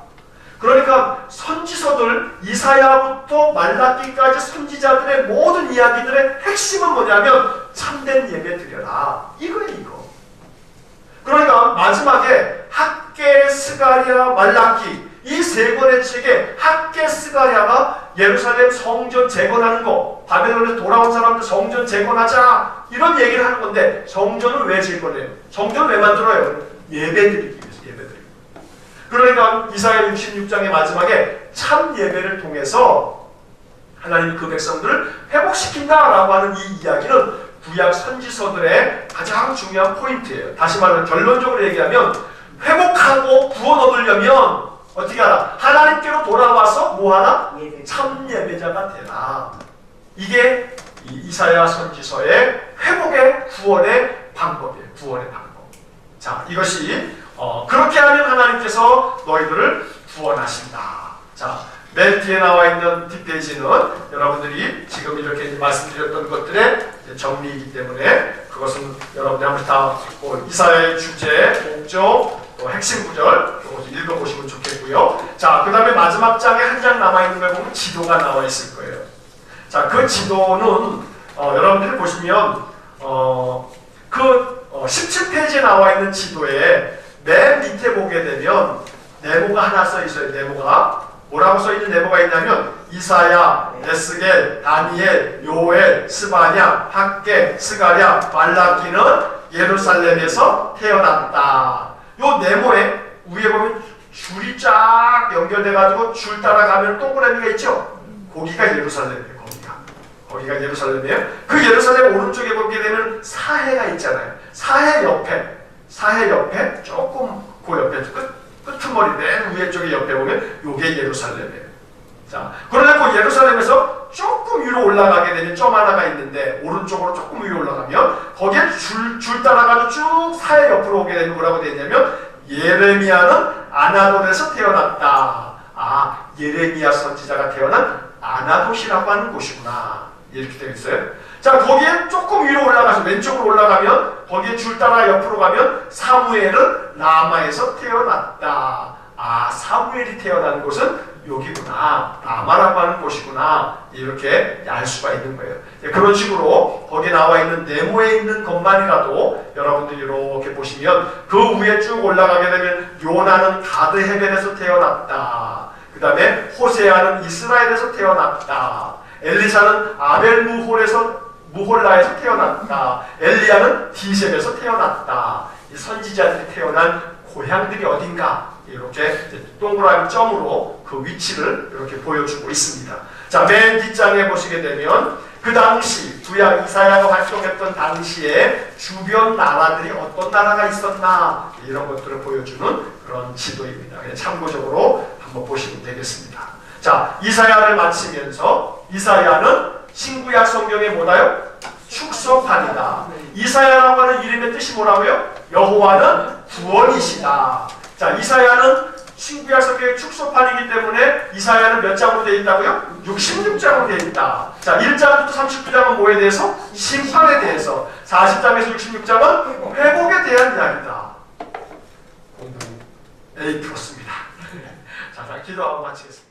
그러니까 선지서들 이사야부터 말라기까지 선지자들의 모든 이야기들의 핵심은 뭐냐면 참된 예배 드려라, 이거예요. 이거. 그러니까 마지막에 학계, 스가랴, 말라기, 이 이 세 권의 책에 학개 스가랴가 예루살렘 성전 재건하는 거, 바벨론에서 돌아온 사람들 성전 재건하자 이런 얘기를 하는 건데, 성전을 왜 재건해요? 성전을 왜 만들어요? 예배드리기 위해서, 예배드리기. 그러니까 이사야 66장의 마지막에 참 예배를 통해서 하나님이 그 백성들을 회복시킨다라고 하는 이 이야기는 구약 선지서들의 가장 중요한 포인트예요. 다시 말하면 결론적으로 얘기하면 회복하고 구원 얻으려면 어떻게 하라? 하나님께로 돌아와서 뭐하라? 참 예배자가 되라. 이게 이사야 선지서의 회복의 구원의 방법이에요. 구원의 방법. 자, 이것이 그렇게 하면 하나님께서 너희들을 구원하신다. 자, 맨 뒤에 나와 있는 뒷페이지는 여러분들이 지금 이렇게 말씀드렸던 것들의 정리이기 때문에 그것은 여러분들이 한번 다 이사야의 주제, 목적, 핵심 구절 읽어보시면 좋겠고요. 자, 그 다음에 마지막 장에 한 장 남아있는 걸 보면 지도가 나와 있을 거예요. 자, 그 지도는 여러분들이 보시면 그 17페이지에 나와 있는 지도에 맨 밑에 보게 되면 네모가 하나 써 있어요. 네모가 뭐라고 써 있는 네모가 있냐면 이사야, 에스겔, 다니엘, 요엘, 스바냐, 학개, 스가랴, 말라기는 예루살렘에서 태어났다. 요 네모에 위에 보면 줄이 쫙 연결돼가지고 줄 따라가면 동그라미가 있죠? 거기가 예루살렘이에요. 거기가 예루살렘이에요. 그 예루살렘 오른쪽에 보게 되면 사해가 있잖아요. 사해 옆에 조금 그 옆에 끄트머리 맨 위에 쪽에 옆에 보면 요게 예루살렘이에요. 자, 그러나 그 예루살렘에서 조금 위로 올라가게 되면 점 하나가 있는데 오른쪽으로 조금 위로 올라가면 거기에 줄 따라가지고 쭉 사해 옆으로 오게 되면 뭐라고 되어 있냐면 예레미야는 아나돗에서 태어났다. 아, 예레미야 선지자가 태어난 아나돗이라고 하는 곳이구나. 이렇게 되어 있어요. 자, 거기에 조금 위로 올라가서 왼쪽으로 올라가면 거기에 줄 따라 옆으로 가면 사무엘은 라마에서 태어났다. 아, 사무엘이 태어난 곳은 여기구나. 라마라고 하는 곳이구나. 이렇게 알 수가 있는 거예요. 그런 식으로 거기에 나와 있는 네모에 있는 것만이라도 여러분들이 이렇게 보시면 그 위에 쭉 올라가게 되면 요나는 가드 헤벨에서 태어났다. 그 다음에 호세아는 이스라엘에서 태어났다. 엘리사는 아벨 무홀라에서 태어났다. 엘리야는 디셉에서 태어났다. 이 선지자들이 태어난 고향들이 어딘가 이렇게 동그라미 점으로 그 위치를 이렇게 보여주고 있습니다. 자, 맨 뒷장에 보시게 되면 그 당시 구약 이사야가 활동했던 당시에 주변 나라들이 어떤 나라가 있었나 이런 것들을 보여주는 그런 지도입니다. 참고적으로 한번 보시면 되겠습니다. 자, 이사야를 마치면서 이사야는 신구약 성경에 뭐나요? 축소판이다. 이사야라고 하는 이름의 뜻이 뭐라고요? 여호와는 구원이시다. 자, 이사야는 신구약 성경의 축소판이기 때문에 이사야는 몇 장으로 되어 있다고요? 66장으로 되어 있다. 자, 1장부터 39장은 뭐에 대해서? 심판에 대해서. 40장에서 66장은 회복에 대한 이야기다. 공부 A+입니다. 자, 기도하고 마치겠습니다.